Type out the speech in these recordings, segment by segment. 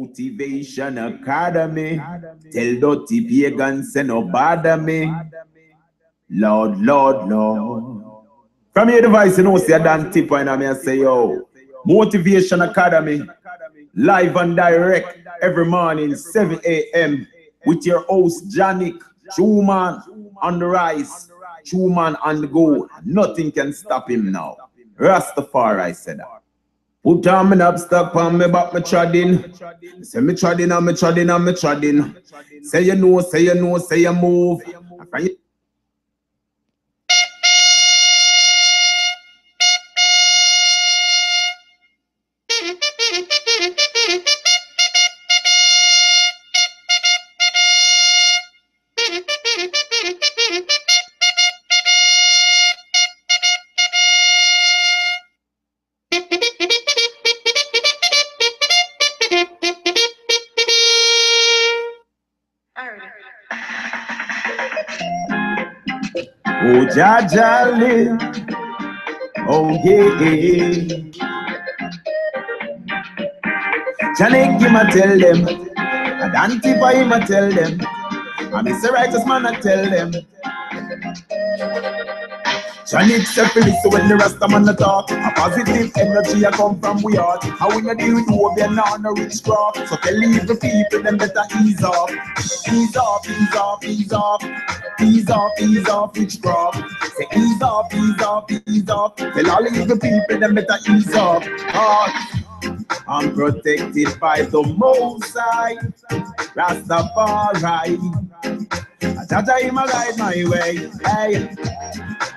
Motivation Academy. Tell dirty pagans say no bother me. Lord, Lord, Lord. From your device, you know, see a damn tip when I say, yo, Motivation Academy, live and direct every morning, 7 a.m. with your host, Janik, true man on the rise, true man on the go. Nothing can stop him now. Rastafari said that. Put on me knapsack on me back, me treading. Say me treading and me treading and me treading. Say you know, say you know, say you move. Oh, Jajali, oh yeah. Janik, him a tell them, and Antifa him a tell them, and Mr. Righteous Man a tell them. Janik said, listen when the Rasta man a talk. A positive energy a come from we heart. How we not deal with who we are not no rich crowd. So tell evil people them better ease off. Ease off, ease off, ease off. Ease off, ease off, rich crowd. Say ease off, ease off, ease off. Tell all evil people them better ease off. I'm protected by the Most High, Rastafari. Jaja him a guide my way. Hey.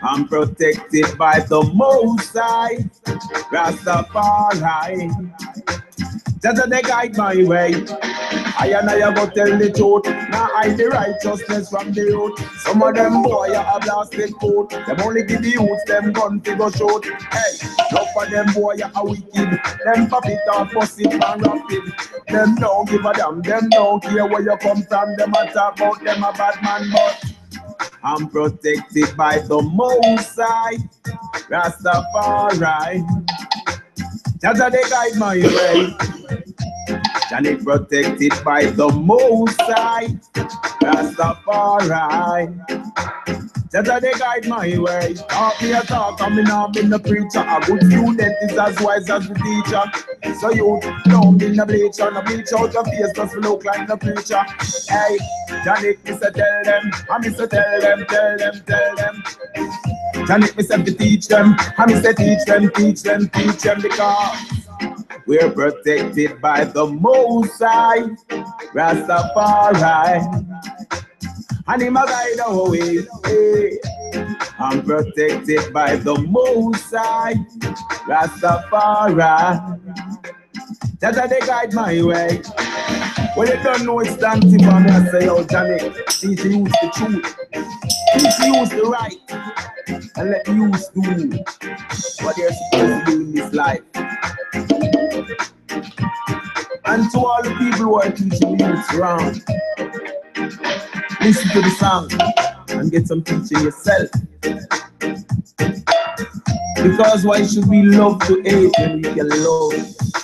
I'm protected by the Most High, Rastafari. Jaja they guide my way. I go tell the truth. Now I the righteousness from the youth. Some of them boy a blasted coat. Them only give the youths them gun to go shoot. Hey, look for them boy a wicked. Them pop it off, bust it and rapid. Them don't give a damn. Them don't care where you come from. Them a talk about them a bad man, but I'm protected by the Most High, Rastafari. Jaja they guide my way. Janik protected by the Most High, Rastafari. Jaja they guide my way. Talk me a talk, and me not been the preacher. A good student is as wise as the teacher. So you don't be the bleacher. No bleach out your face just to look like the preacher. Hey, Janik, me say tell them. And me say tell them, tell them, tell them. Janik, me say to teach them. And me say teach them, teach them, teach them. Because we're protected by the Most High, Rastafari. And him a guide our way. Hey. I'm protected by the Most High, Rastafari. Jaja they guide my way. Well, you don't know it's damn tip for me. I say, oh, Janik, teach you use the truth. Teach you use the right. And let you use do what they're supposed to do in this life. And to all the people who are teaching you it's wrong, listen to the song and get some teaching yourself. Because why should we love to hate when we can love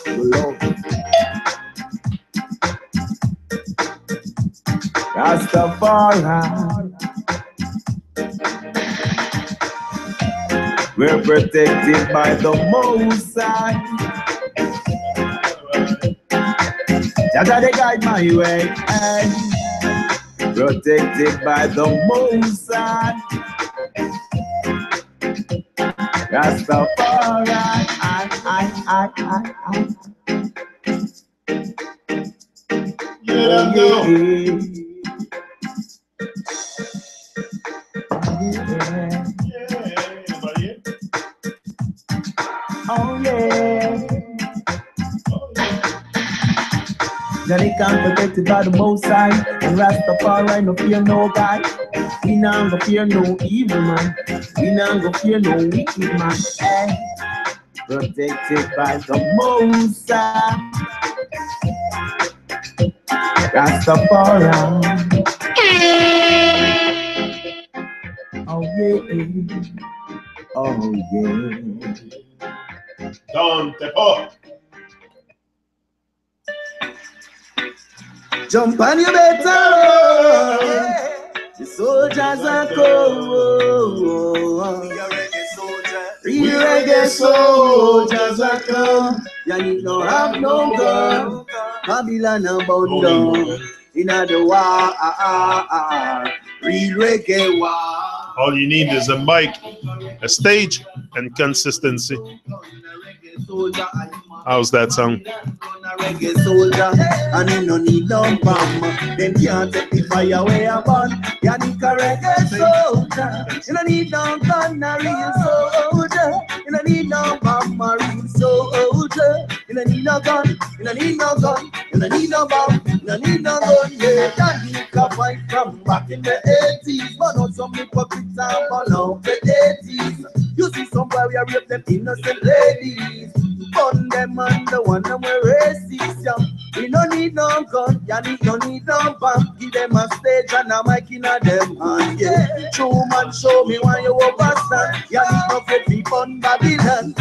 to love? Rastafari. We're protected by the Most High. Jaja they guide my way. Hey. Protected by the Most High. Rastafari. Yeah, no. Oh yeah. Janik I'm protected by the Most High. And Rastafari no fear no guy. We not go fear no evil man. We not go fear no wicked man. Hey. Protected by the Most High. Rastafari. Oh yeah. Oh yeah. Don't step up. Jump on your better run. The soldiers are cold. We reggae soldiers are come. You need no have no gun. Babylon bound down. In the war. Real reggae war. All you need is a mic, a stage, and consistency. How's that sound? Reggae soldier, and you no need no bomb. Them can't take the fire away upon. You need a reggae soldier. You no need no gun, a real soldier. You no need no bomb, a real soldier. You no need no gun. You no need no gun. You no need no bomb. You no need no gun. Yeah, that need to fight from back in the 80s. But not some hypocrites and burn out the 80s. You see somewhere we are rape them innocent ladies. Burn them and the one that we're racist, yeah. We don't need no gun, yeah, no need no bomb. Give them a stage and a mic in a them hand, yeah. True man, show me why you overstand. Yeah, need no fit people on Babylon.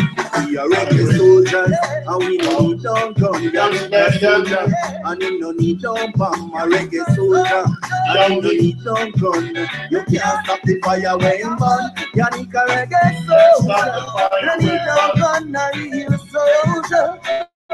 We are reggae soldiers, and we don't need no gun. Yeah, reggae soldiers, and we don't need no bomb. A reggae soldier, and we don't need no gun. You can't stop the fire when you burn. Yeah, need a reggae soldier, you don't need no gun, a real soldier.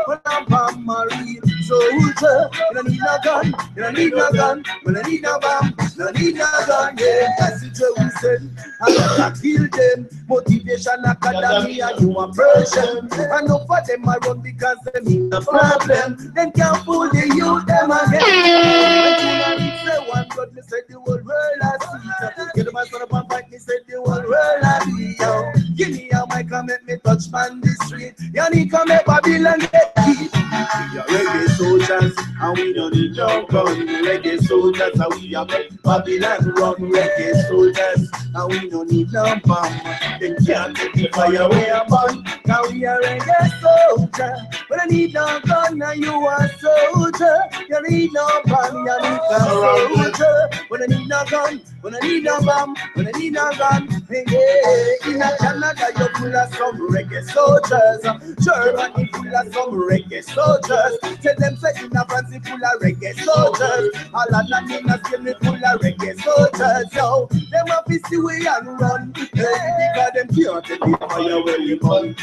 But I'm bomb, a real soldier. You don't need no gun, you don't need no gun. You don't need no bomb, you don't need no gun. Yeah, that's it we said. I gotta kill them. Motivation Academy and you a version. I know for them I run because they mean the problem. Then can't fool the youth them again. When you say one God, me say the whole world I see. Get the man son up and fight, me say the whole world I be. Give me a mic and make me touch man the street. You need to make Babylon get deep. We are reggae soldiers and we don't need no gun. Reggae soldiers and we are make Babylon run. Reggae soldiers and we don't need no bomb. They can't take the fire away upon. Now we are reggae soldier. But I need no gun and you are soldier. You need no bomb, you need a soldier. But I need no gun, but I need no bomb, but I need no gun. Hey, in a Canada you're full of some reggae soldiers. Germany full of some reggae soldiers. Tell them say in a France full of reggae soldiers. All of them in a Spain full of reggae soldiers. So them have to see we and run. Because them can't take the fire when you burn.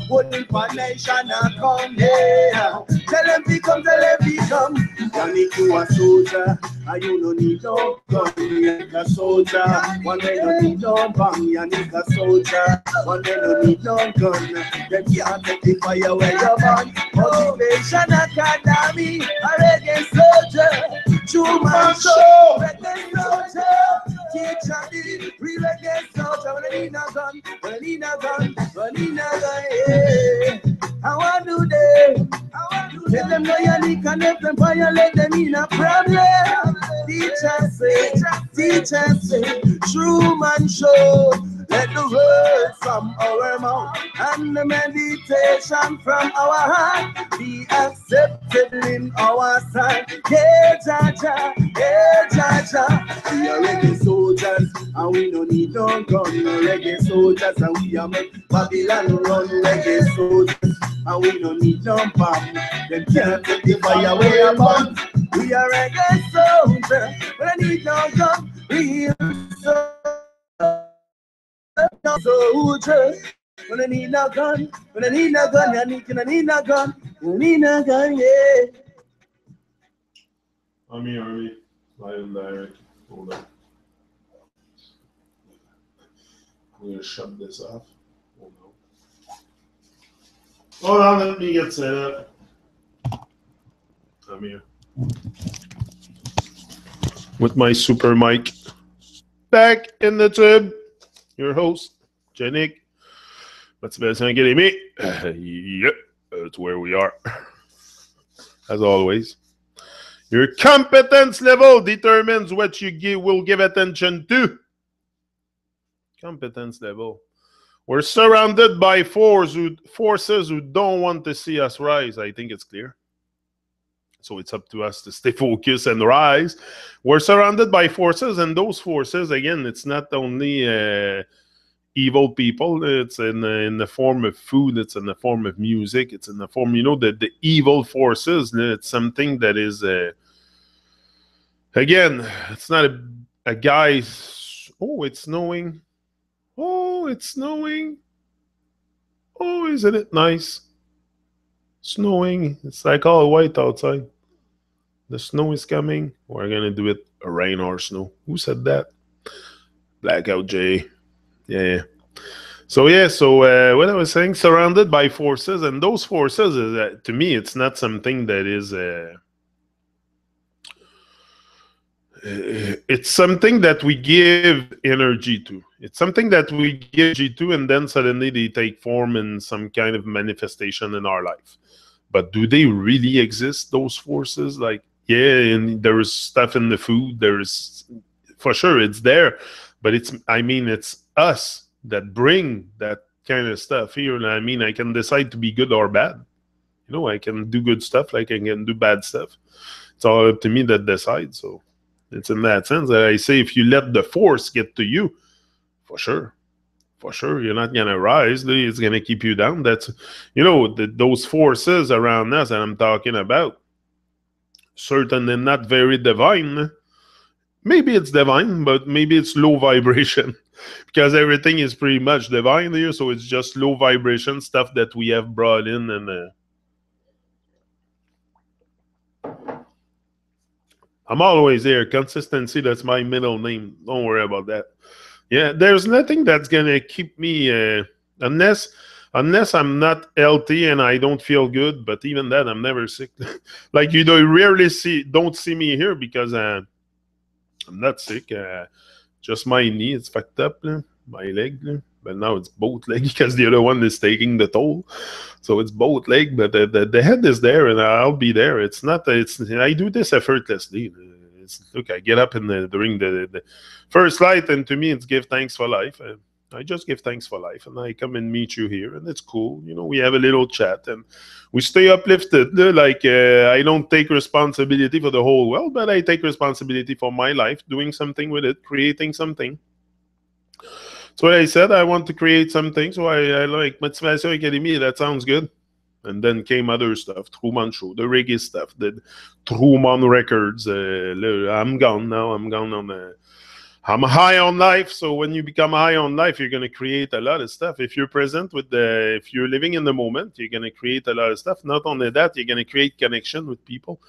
Only for nation and come here. Tell them we come, tell them we come. You need to a soldier, and you don't need no gun. You need a soldier. One day you need no bomb. You need a soldier. One day you need no gun. Them can't take the fire when you burn. Motivation Academy, a reggae soldier. True man show, reggae soldier. Teacher did, we reggae soldier. When I need a gun, when I need a gun, when I need a gun, yeah. How I do them? Let them know you need and let them violate them in a problem. Teacher say, true man show. Let the word from our mouth and the meditation from our heart be acceptable in our sight. Yeah, Jaja, yeah, Jaja. We are reggae soldiers and we don't need no gun. No reggae soldiers and we are make Babylon run. Reggae soldiers and we don't need no bomb. Them can't take the fire away upon. We are reggae soldiers, but I need no gun. Real soldier, when I need no gun, when I need no gun, I need no gun, I need no gun, yeah. I'm here, live and direct. Hold on. I'm gonna shut this off. Hold on, let me get set up. I'm here with my super mic. Back in the tube. Your host, Janik. That's the best thing getting me. Yep, that's where we are. As always, your competence level determines what you will give attention to. Competence level. We're surrounded by forces who don't want to see us rise. I think it's clear. So it's up to us to stay focused and rise. We're surrounded by forces, and those forces, again, it's not only evil people. It's in the form of food. It's in the form of music. It's in the form, the evil forces. It's something that is, again, it's not a guy's, oh, it's snowing. Oh, it's snowing. Oh, isn't it nice? Snowing. It's like all white outside. The snow is coming. We're going to do it rain or snow. Who said that? Blackout J. Yeah. So what I was saying, surrounded by forces, and those forces, to me, it's not something that is... it's something that we give energy to. It's something that we give energy to, and then suddenly they take form in some kind of manifestation in our life. But do they really exist, those forces? Like, yeah, and there is stuff in the food. There is, for sure, it's there. But it's us that bring that kind of stuff here. And I can decide to be good or bad. I can do good stuff like I can do bad stuff. It's all up to me that decides. So it's in that sense that I say, if you let the force get to you, for sure, you're not going to rise. It's going to keep you down. That's, those forces around us that I'm talking about, certainly not very divine. Maybe it's divine, but maybe it's low vibration, because everything is pretty much divine here. So it's just low vibration stuff that we have brought in. And I'm always there. Consistency, that's my middle name. Don't worry about that. Yeah, there's nothing that's going to keep me, unless I'm not healthy and I don't feel good. But even that, I'm never sick. Like, rarely don't see me here because I'm not sick. Just my knee, it's fucked up. My leg. But now it's both leg because the other one is taking the toll. So it's both leg, but the head is there and I'll be there. It's not, I do this effortlessly. Look, I get up during the first light, and to me, it's give thanks for life. I just give thanks for life, and I come and meet you here, and it's cool. We have a little chat, and we stay uplifted. Like, I don't take responsibility for the whole world, but I take responsibility for my life, doing something with it, creating something. So I said I want to create something, so I like Motivation Academy. That sounds good. And then came other stuff, Truman Show, the reggae stuff, the Truman Records. I'm gone now. I'm high on life. So when you become high on life, you're going to create a lot of stuff. If you're present if you're living in the moment, you're going to create a lot of stuff. Not only that, you're going to create connection with people.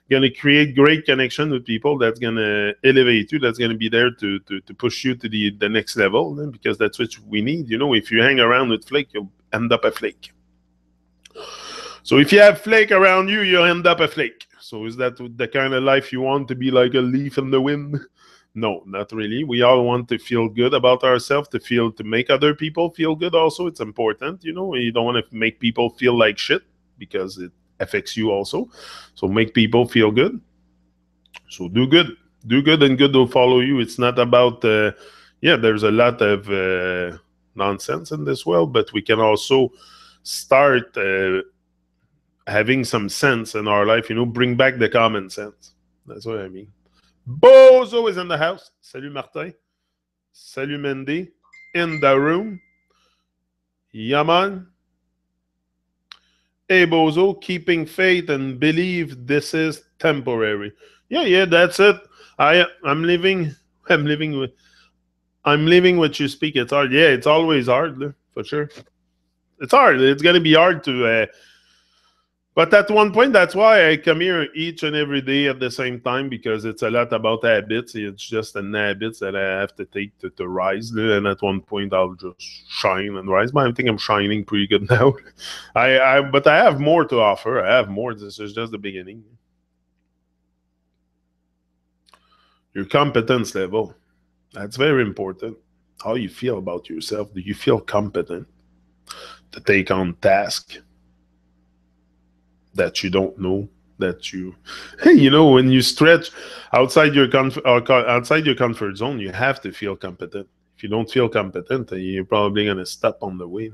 You're going to create great connection with people that's going to elevate you, that's going to be there to push you to the next level, because that's what we need. If you hang around with flake, you'll end up a flake. So if you have flake around you, you'll end up a flake. So is that the kind of life you want, to be like a leaf in the wind? No, not really. We all want to feel good about ourselves, to make other people feel good also. It's important, you don't want to make people feel like shit, because it affects you also. So make people feel good. So do good, and good will follow you. It's not about, there's a lot of nonsense in this world, but we can also start having some sense in our life, bring back the common sense. That's what I mean. Bozo is in the house. Salut Martin. Salut Mendy. In the room. Yaman. Hey Bozo, keeping faith and believe this is temporary. Yeah, that's it. I'm living what you speak. It's hard. Yeah, it's always hard, for sure. It's hard. It's gonna be hard to but at one point, that's why I come here each and every day at the same time, because it's a lot about habits. It's just an habits that I have to take to rise. And at one point, I'll just shine and rise. But I think I'm shining pretty good now. But I have more to offer. I have more. This is just the beginning. Your competence level. That's very important. How you feel about yourself. Do you feel competent to take on tasks that you don't know, that when you stretch outside your comfort zone, you have to feel competent. If you don't feel competent, you're probably going to stop on the way.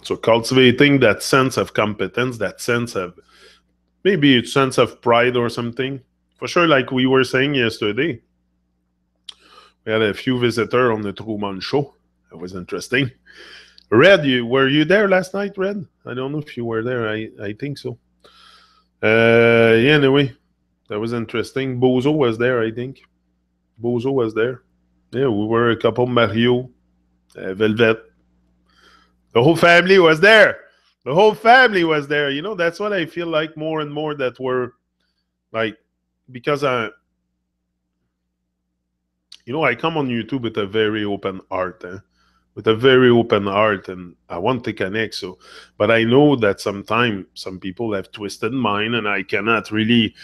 So cultivating that sense of competence, that sense of, maybe a sense of pride or something. For sure, like we were saying yesterday, We had a few visitors on the Truman Show. That was interesting. Red, were you there last night, Red? I don't know if you were there. I think so. Yeah, anyway, that was interesting. Bozo was there, I think. Bozo was there. Yeah, we were a couple. Mario, Velvet. The whole family was there. The whole family was there. You know, that's what I feel like more and more that we're like, because I come on YouTube with a very open heart, with a very open heart, and I want to connect. So, but I know that sometimes some people have twisted mind, and I cannot really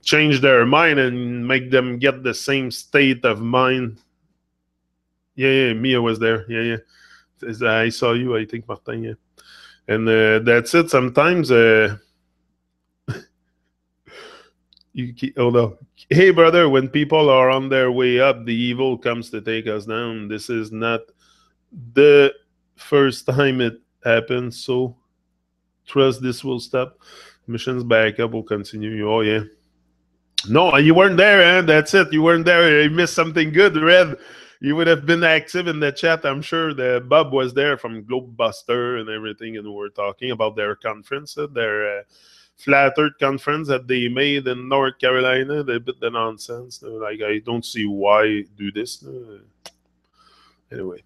change their mind and make them get the same state of mind. Yeah, Mia was there. Yeah. I saw you, I think, Martin. Yeah. And that's it. Sometimes hold on. Hey, brother, when people are on their way up, the evil comes to take us down. This is not the first time it happens, so trust this will stop. Missions backup will continue. Oh, yeah. No, you weren't there, eh? That's it. You weren't there. You missed something good, Red. You would have been active in the chat. I'm sure that Bob was there from Globebuster and everything, and we were talking about their conference, their Flat Earth conference that they made in North Carolina. They bit the nonsense. Like, I don't see why do this. Anyway.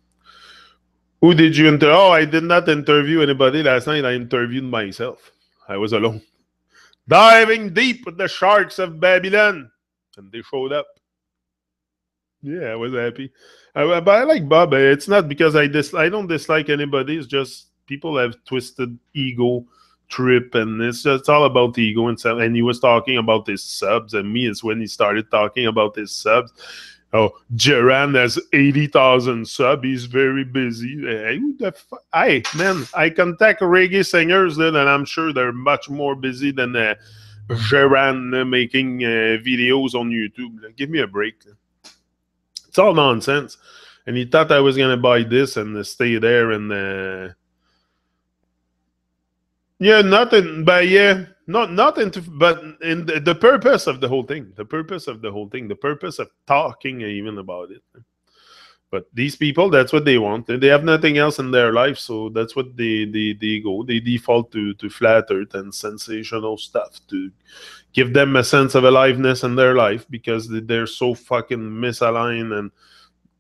Who did you interview? Oh, I did not interview anybody last night. I interviewed myself. I was alone. Diving deep with the sharks of Babylon. And they showed up. Yeah, I was happy. But I like Bob. It's not because I don't dislike anybody. It's just people have twisted ego trip, and it's all about the ego and stuff. And he was talking about his subs, and me is when he started talking about his subs. Oh, Geran has 80,000 subs. He's very busy. Hey, man, I contact reggae singers, and I'm sure they're much more busy than Geran making videos on YouTube. Give me a break. It's all nonsense. And he thought I was going to buy this and stay there and... yeah, nothing, but yeah, not into, but in the purpose of the whole thing, the purpose of talking even about it. But these people, that's what they want. They have nothing else in their life, so that's what they go. They default to flat earth and sensational stuff to give them a sense of aliveness in their life because they're so fucking misaligned and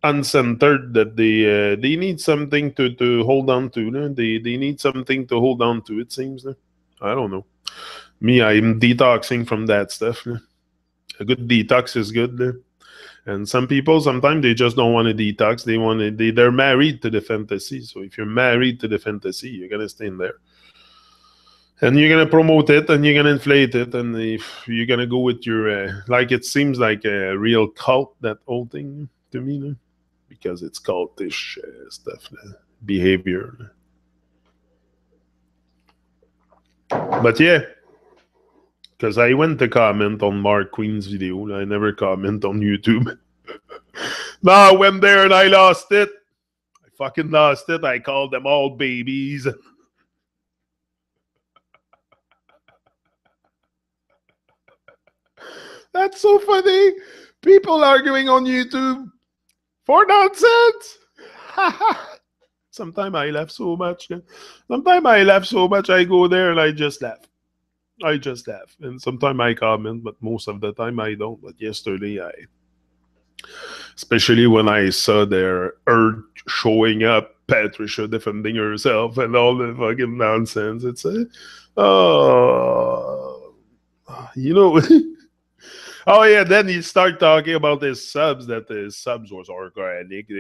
uncentered that they need something to hold on to. No? They need something to hold on to, it seems. No? I don't know. Me, I'm detoxing from that stuff. No? A good detox is good. No? And some people, sometimes they just don't want to detox. They're married to the fantasy. So if you're married to the fantasy, you're going to stay in there. And you're going to promote it and you're going to inflate it. And if you're going to go with your, like it seems like a real cult, that whole thing to me. No? Because it's cultish stuff, behavior. But yeah, because I went to comment on Mark Queen's video. I never comment on YouTube. No, I went there and I lost it. I fucking lost it. I called them all babies. That's so funny. People arguing on YouTube. For nonsense. Sometimes I laugh so much. I go there and I just laugh. And sometimes I comment, but most of the time I don't. But yesterday especially when I saw their Earth showing up, Patricia defending herself and all the fucking nonsense. It's you know. Oh yeah, then you start talking about his subs, that his subs was organic.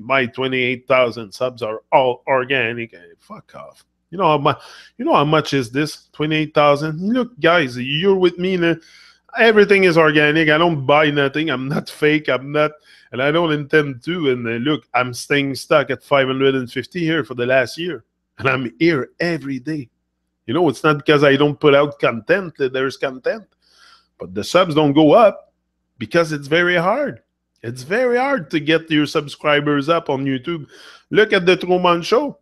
My 28,000 subs are all organic. Fuck off. You know how much is this? 28,000. Look, guys, you're with me now. Everything is organic. I don't buy nothing. I'm not fake. And I don't intend to. And look, I'm staying stuck at 550 here for the last year, and I'm here every day. You know, it's not because I don't put out content that there's content. But the subs don't go up because it's very hard. It's very hard to get your subscribers up on YouTube. Look at the Truman Show.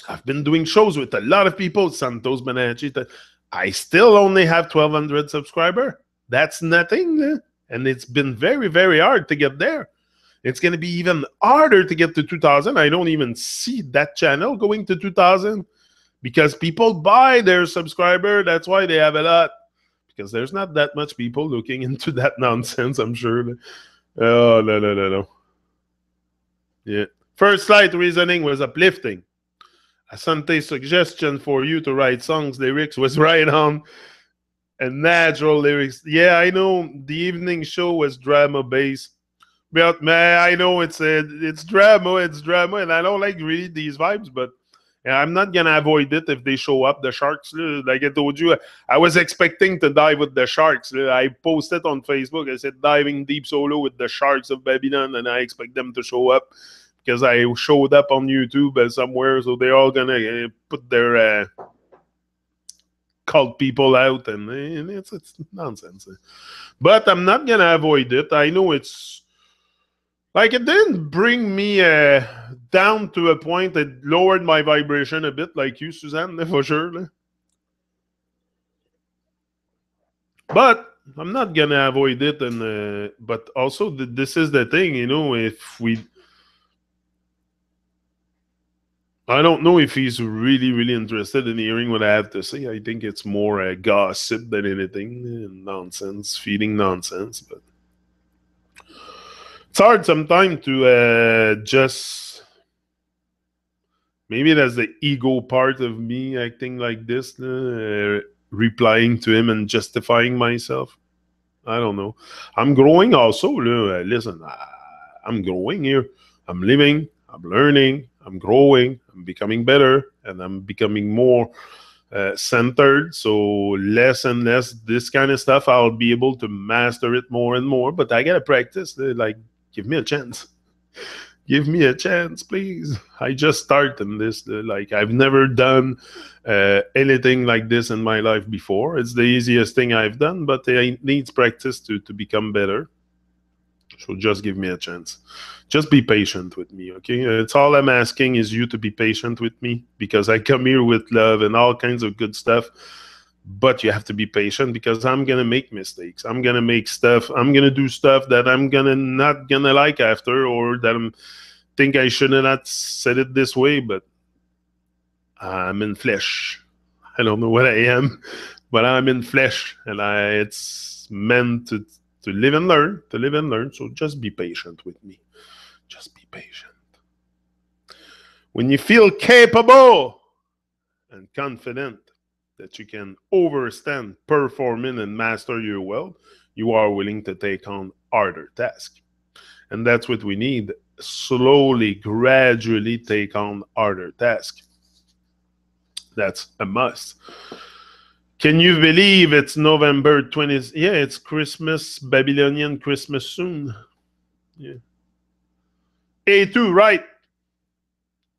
I've been doing shows with a lot of people. Santos Bonacci. I still only have 1,200 subscribers. That's nothing. And it's been very, very hard to get there. It's going to be even harder to get to 2,000. I don't even see that channel going to 2,000 because people buy their subscriber. That's why they have a lot. Because there's not that much people looking into that nonsense, I'm sure. Oh, no. Yeah. First Light reasoning was uplifting. Asante's suggestion for you to write songs lyrics was right on. And natural lyrics. Yeah, I know the evening show was drama based. But man, I know it's drama, and I don't like really these vibes, but I'm not gonna avoid it if they show up. The Sharks, like I told you, I was expecting to dive with the Sharks. I posted on Facebook. I said diving deep solo with the Sharks of Babylon, and I expect them to show up because I showed up on YouTube somewhere, so they're all gonna put their cult people out, and it's nonsense. But I'm not gonna avoid it. I know it's. Like, it didn't bring me down to a point that lowered my vibration a bit, like you, Suzanne, for sure. But I'm not going to avoid it. But also, this is the thing, if we... I don't know if he's really, really interested in hearing what I have to say. I think it's more gossip than anything. Nonsense, feeding nonsense, but... It's hard sometimes to just... Maybe that's the ego part of me acting like this, replying to him and justifying myself. I don't know. I'm growing also. Listen, I'm growing here. I'm living. I'm learning. I'm growing. I'm becoming better. And I'm becoming more centered. So less and less this kind of stuff. I'll be able to master it more and more. But I got to practice. Give me a chance. Give me a chance, please. I just started this. I've never done anything like this in my life before. It's the easiest thing I've done, but it needs practice to become better. So just give me a chance. Just be patient with me, okay? It's all I'm asking is you to be patient with me because I come here with love and all kinds of good stuff. But you have to be patient because I'm going to make mistakes. I'm going to make stuff. I'm going to do stuff that I'm not going to like after, or that I think I should have not said it this way, but I'm in flesh. I don't know what I am, but I'm in flesh, and it's meant to live and learn, So just be patient with me. Just be patient. When you feel capable and confident that you can overstand, performing, and master your world, you are willing to take on harder tasks. And that's what we need. Slowly, gradually take on harder tasks. That's a must. Can you believe it's November 20th? Yeah, it's Christmas, Babylonian Christmas soon. Yeah. A2, right.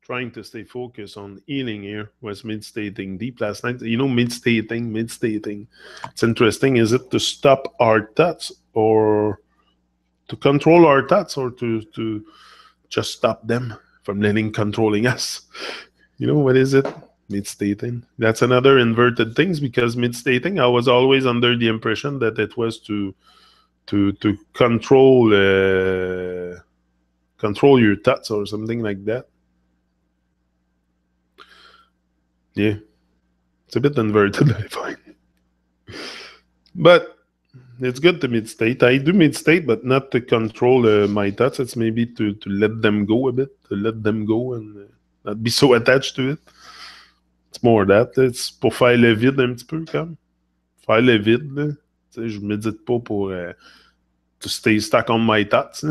Trying to stay focused on healing here. Was meditating deep last night. Meditating. It's interesting. Is it to stop our thoughts or to control our thoughts, or to just stop them from letting controlling us? What is it? Meditating. That's another inverted things, because meditating, I was always under the impression that it was to control your thoughts or something like that. Yeah, it's a bit inverted, I find. But it's good to meditate. I do meditate, but not to control my thoughts. It's maybe to let them go a bit, to let them go and not be so attached to it. It's more that. It's pour faire le vide un petit peu, comme. Faire le vide, là. Je médite pas pour to stay stuck on my thoughts.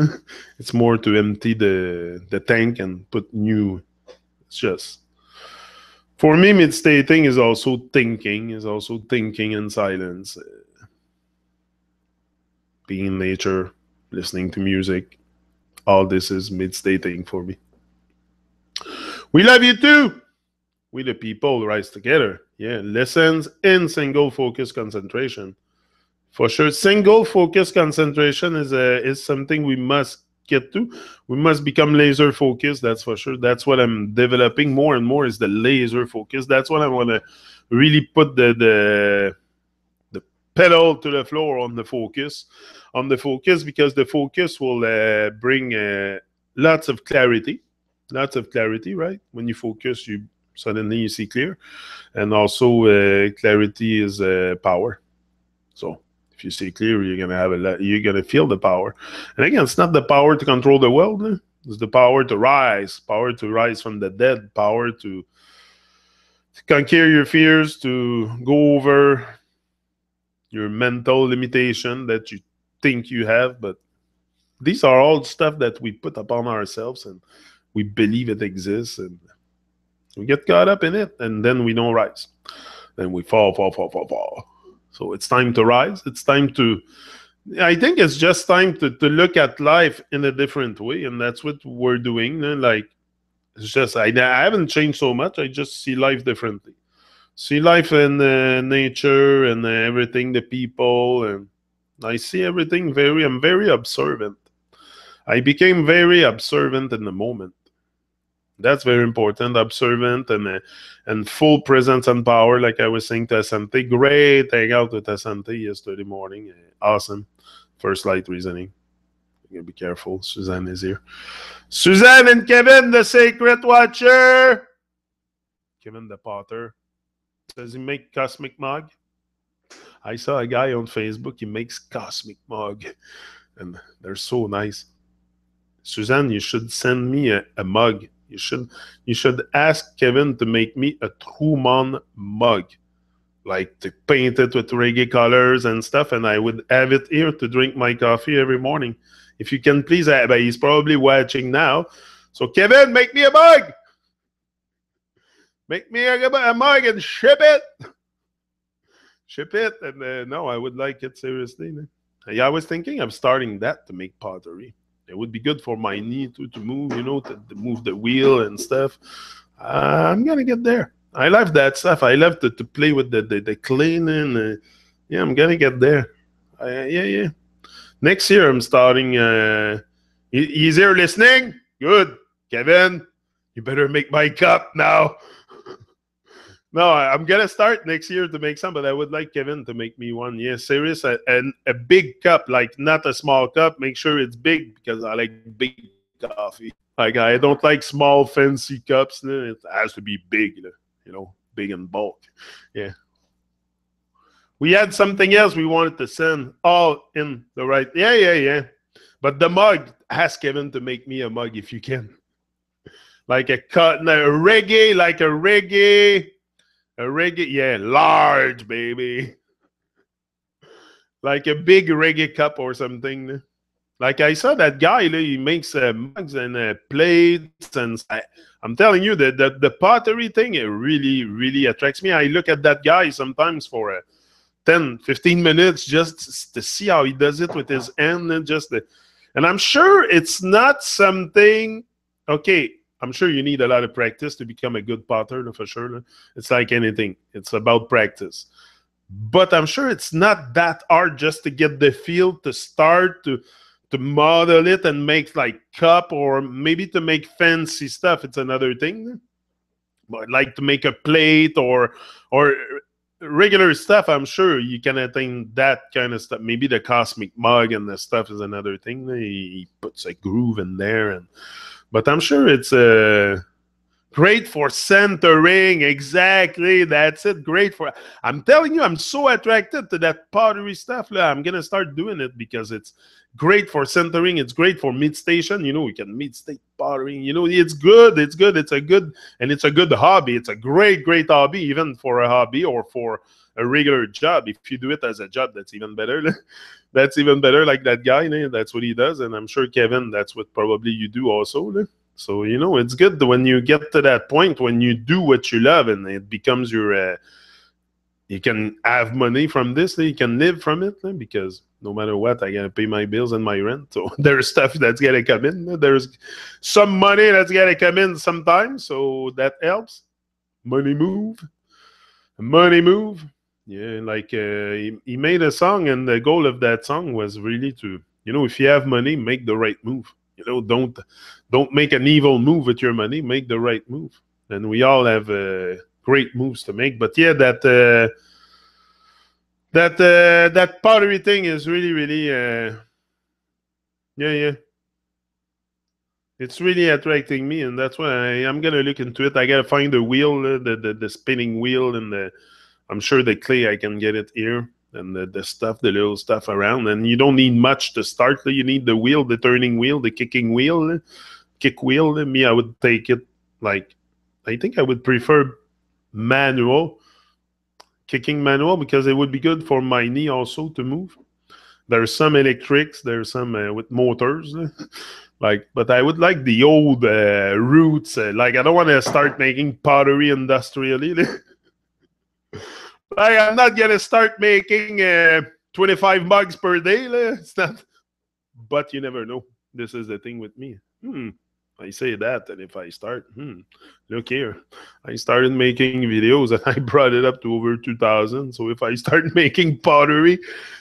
It's more to empty the tank and put new. It's just... For me, meditating is also thinking in silence. Being in nature, listening to music. All this is meditating for me. We love you too. We the people rise together. Yeah, lessons in single focus concentration. For sure, single focus concentration is something we must get to. We must become laser focused, that's for sure. That's what I'm developing more and more, is the laser focus. That's what I want to really put the pedal to the floor on the focus, because the focus will bring lots of clarity, right? When you focus, you suddenly see clear, and also clarity is power. So if you see clear, you're gonna have you're gonna feel the power. And again, it's not the power to control the world. It's the power to rise from the dead, power to conquer your fears, to go over your mental limitation that you think you have. But these are all stuff that we put upon ourselves, and we believe it exists, and we get caught up in it, and then we don't rise. Then we fall. So it's time to rise. It's time to, I think it's just time to look at life in a different way, and that's what we're doing. Like, it's just, I haven't changed so much. I just see life differently. See life in nature and everything, the people, and I see everything I'm very observant. I became very observant in the moment. That's very important, observant and full presence and power, like I was saying to Asante. Great hang out with Asante yesterday morning. Awesome. First light reasoning. You gotta be careful. Suzanne is here. Suzanne and Kevin, the Sacred Watcher. Kevin the Potter. Does he make cosmic mug? I saw a guy on Facebook, he makes cosmic mug. And they're so nice. Suzanne, you should send me a mug. You should ask Kevin to make me a Truman mug. Like to paint it with reggae colors and stuff, and I would have it here to drink my coffee every morning. If you can please, but he's probably watching now. So Kevin, make me a mug. Make me a mug and ship it. Ship it. And no, I would like it seriously. I was thinking of starting that to make pottery. It would be good for my knee to move, to move the wheel and stuff. I'm going to get there. I love that stuff. I love to play with the cleaning. Yeah, I'm going to get there. Yeah. Next year, I'm starting. He's here listening? Good. Kevin, you better make my cup now. No, I'm going to start next year to make some, but I would like Kevin to make me one. Yeah, serious. And a big cup, like not a small cup. Make sure it's big because I like big coffee. Like, I don't like small, fancy cups. It has to be big, big in bulk. Yeah. We had something else we wanted to send all in the right. Yeah. But the mug, ask Kevin to make me a mug if you can. Like a reggae. A reggae, yeah, large, baby. Like a big reggae cup or something. Like I saw that guy, he makes mugs and plates. And I'm telling you, that the pottery thing, it really, really attracts me. I look at that guy sometimes for 10, 15 minutes just to see how he does it with his hand. And I'm sure it's not something, okay, I'm sure you need a lot of practice to become a good potter, for sure. It's like anything. It's about practice. But I'm sure it's not that hard just to get the feel, to start, to model it and make like cup, or maybe to make fancy stuff. It's another thing. But like to make a plate or regular stuff, I'm sure you can attain that kind of stuff. Maybe the cosmic mug and the stuff is another thing. He puts a groove in there, but I'm sure it's great for centering. Exactly, that's it. Great for. I'm telling you, I'm so attracted to that pottery stuff. I'm gonna start doing it because it's great for centering. It's great for mid-station. We can mid-state pottery. It's good. It's a good hobby. It's a great hobby, even for a hobby or for a regular job. If you do it as a job, that's even better. That's even better. Like that guy, that's what he does. And I'm sure, Kevin, that's what probably you do also. So, it's good when you get to that point when you do what you love and it becomes your, you can have money from this, you can live from it, because no matter what, I got to pay my bills and my rent. So there's stuff that's got to come in. There's some money that's got to come in sometimes. So that helps. Money move. Yeah, like he made a song, and the goal of that song was really to, if you have money, make the right move. Don't make an evil move with your money. Make the right move. And we all have great moves to make. But yeah, that that pottery thing is really yeah. It's really attracting me, and that's why I'm gonna look into it. I gotta find the wheel, the spinning wheel, and I'm sure the clay I can get it here, and the stuff, the little stuff around. And you don't need much to start. You need the wheel, the turning wheel, the kicking wheel, kick wheel. Me, I would take it like, I think I would prefer manual, kicking manual, because it would be good for my knee also to move. There's some electrics, there's some with motors. Like, but I would like the old roots. Like, I don't want to start making pottery industrially. Like, I'm not gonna start making 25 mugs per day. It's not. But you never know. This is the thing with me. I say that, and if I start, look here, I started making videos and I brought it up to over 2,000. So if I start making pottery,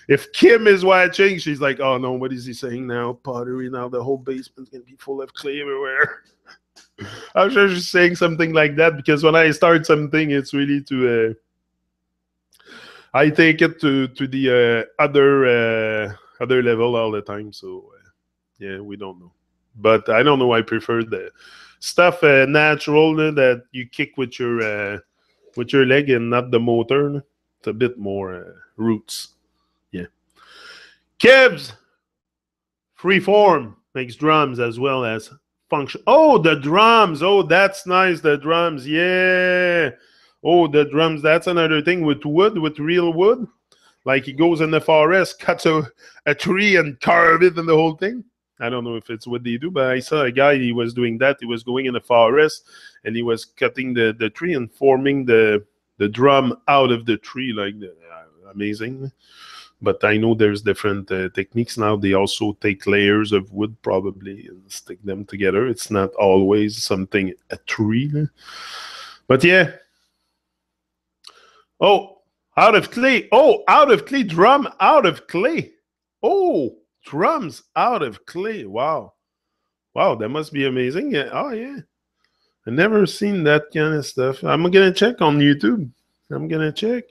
if Kim is watching, she's like, "Oh no, what is he saying now? Pottery now? The whole basement's gonna be full of clay everywhere." I'm sure she's saying something like that, because when I start something, it's really to I take it to the other level all the time. So yeah, we don't know. But I don't know. I prefer the stuff natural that you kick with your leg and not the motor. It's a bit more roots. Yeah. Kebs, Freeform makes drums as well as function. Oh, the drums. Oh, that's nice. The drums. Yeah. Oh, the drums. That's another thing with wood, with real wood. Like, he goes in the forest, cuts a tree and carve it and the whole thing. I don't know if it's what they do, but I saw a guy, he was doing that. He was going in the forest and he was cutting the tree and forming the drum out of the tree. Like, amazing. But I know there's different techniques now. They also take layers of wood probably and stick them together. It's not always something, a tree. But yeah. Oh, out of clay. Oh, out of clay. Drum out of clay. Oh, drums out of clay. Wow. Wow, that must be amazing. Yeah. Oh, yeah. I've never seen that kind of stuff. I'm going to check on YouTube. I'm going to check.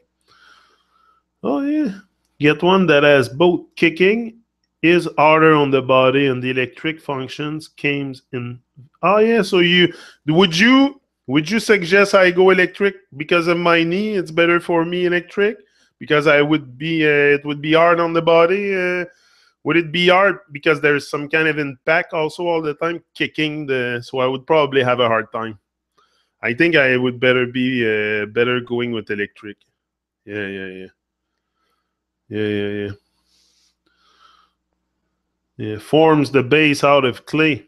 Oh, yeah. Get one that has both kicking, is harder on the body, and the electric functions comes in. Oh, yeah. So would you suggest I go electric because of my knee? It's better for me electric because it would be hard on the body. Would it be hard because there's some kind of impact also all the time kicking so I would probably have a hard time. I think I would better going with electric. Yeah. Forms the base out of clay,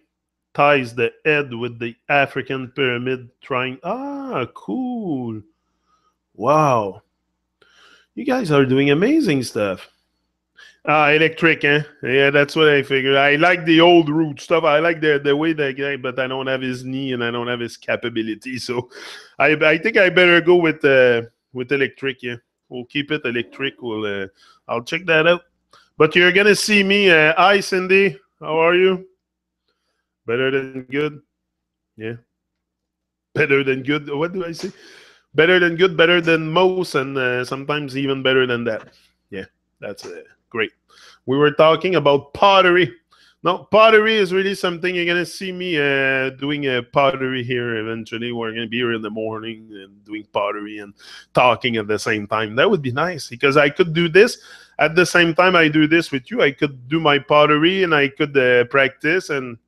ties the head with the African pyramid trying. Ah, cool. Wow. You guys are doing amazing stuff. Electric, eh? Yeah, that's what I figured. I like the old root stuff. I like the way that guy, but I don't have his knee and I don't have his capability. So I think I better go with electric, yeah. We'll keep it electric. I'll check that out. But you're gonna see me. Hi, Cindy. How are you? Better than good. Yeah. Better than good. What do I say? Better than good. Better than most, and sometimes even better than that. Yeah, that's great. We were talking about pottery. No, pottery is really something you're gonna see me doing pottery here eventually. We're gonna be here in the morning and doing pottery and talking at the same time. That would be nice because I could do this at the same time I do this with you. I could do my pottery and I could practice. And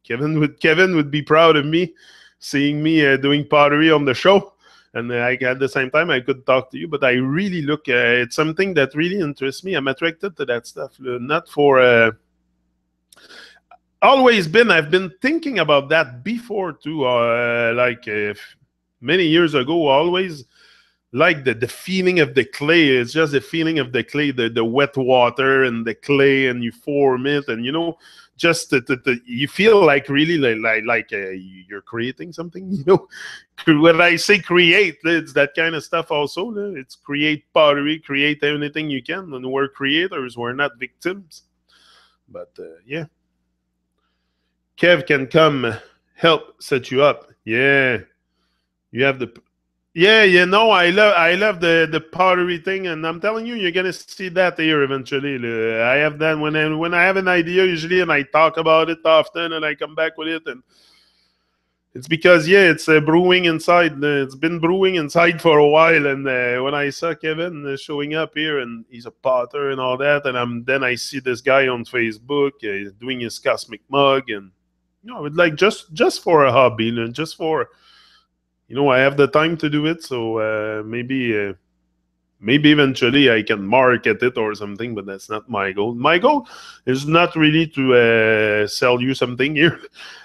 Kevin would be proud of me seeing me doing pottery on the show. And at the same time, I could talk to you. But I really it's something that really interests me. I'm attracted to that stuff. Not for I've been thinking about that before too. Many years ago, always like the feeling of the clay. It's just the feeling of the clay, the wet water and the clay, and you form it, and just you feel like really like you're creating something. When I say create, it's that kind of stuff also. It's create pottery, create anything you can, and we're creators. We're not victims. But yeah, Kev can come help set you up. Yeah, you have the Yeah, you know, I love the pottery thing, and I'm telling you, you're gonna see that here eventually. I have that when I have an idea usually, and I talk about it often, and I come back with it, and it's because it's brewing inside. It's been brewing inside for a while, and when I saw Kevin showing up here, and he's a potter and all that, and then I see this guy on Facebook doing his cosmic mug, and it's like just for a hobby, just for I have the time to do it, so maybe eventually I can market it or something, but that's not my goal. My goal is not really to sell you something here.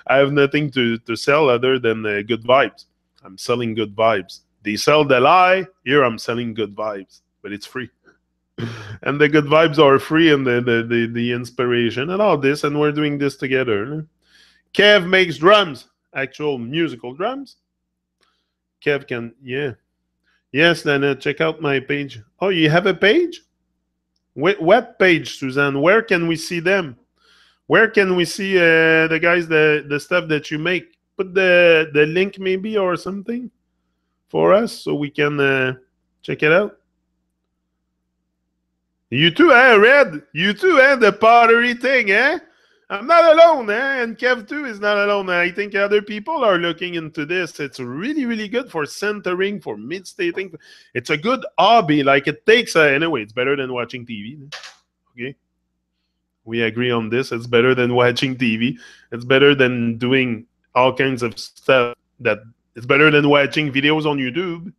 I have nothing to sell other than good vibes. I'm selling good vibes. They sell the lie. Here I'm selling good vibes, but it's free. And the good vibes are free, and the inspiration and all this, and we're doing this together. Kev makes drums, actual musical drums. Kev can, yeah. Yes, then check out my page. Oh, you have a page? What page, Suzanne? Where can we see them? Where can we see the guys, the stuff that you make? Put the link maybe or something for us so we can check it out. You too, Red? You too, the pottery thing, eh? I'm not alone, and Kev too is not alone. I think other people are looking into this. It's really, really good for centering, for mid-stating. It's a good hobby. Like it takes, anyway, it's better than watching TV. Okay? We agree on this. It's better than watching TV. It's better than doing all kinds of stuff. It's better than watching videos on YouTube.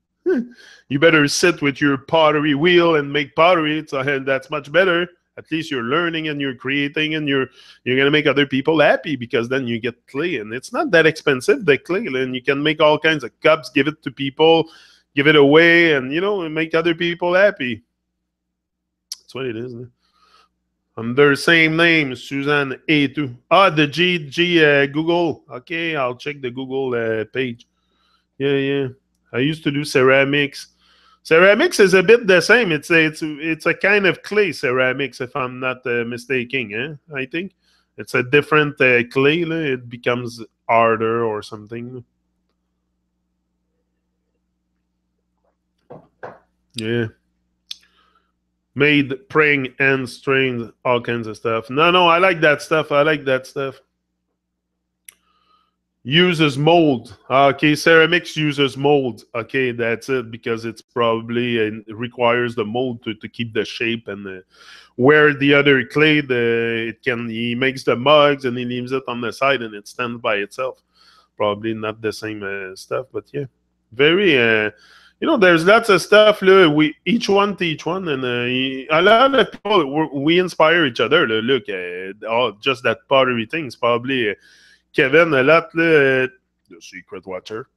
You better sit with your pottery wheel and make pottery. That's much better. At least you're learning and you're creating, and you're gonna make other people happy, because then you get clay, and it's not that expensive, the clay, and you can make all kinds of cups, give it to people, give it away, and make other people happy. That's what it is. Under same name, Suzanne A2. The G Google. Okay, I'll check the Google page. Yeah. I used to do ceramics. Ceramics is a bit the same. It's a kind of clay ceramics, if I'm not mistaken. I think it's a different clay. It becomes harder or something. Yeah. Made, praying, and strained, all kinds of stuff. No, I like that stuff. Uses mold. Okay, ceramics uses mold. Okay, that's it, because it's probably it requires the mold to keep the shape, and where the other clay, he makes the mugs and he leaves it on the side and it stands by itself. Probably not the same stuff, but yeah, very. There's lots of stuff. We each one teach one, and a lot of people we inspire each other. Look, just that pottery things probably. Kevin, a lot, the secret watcher,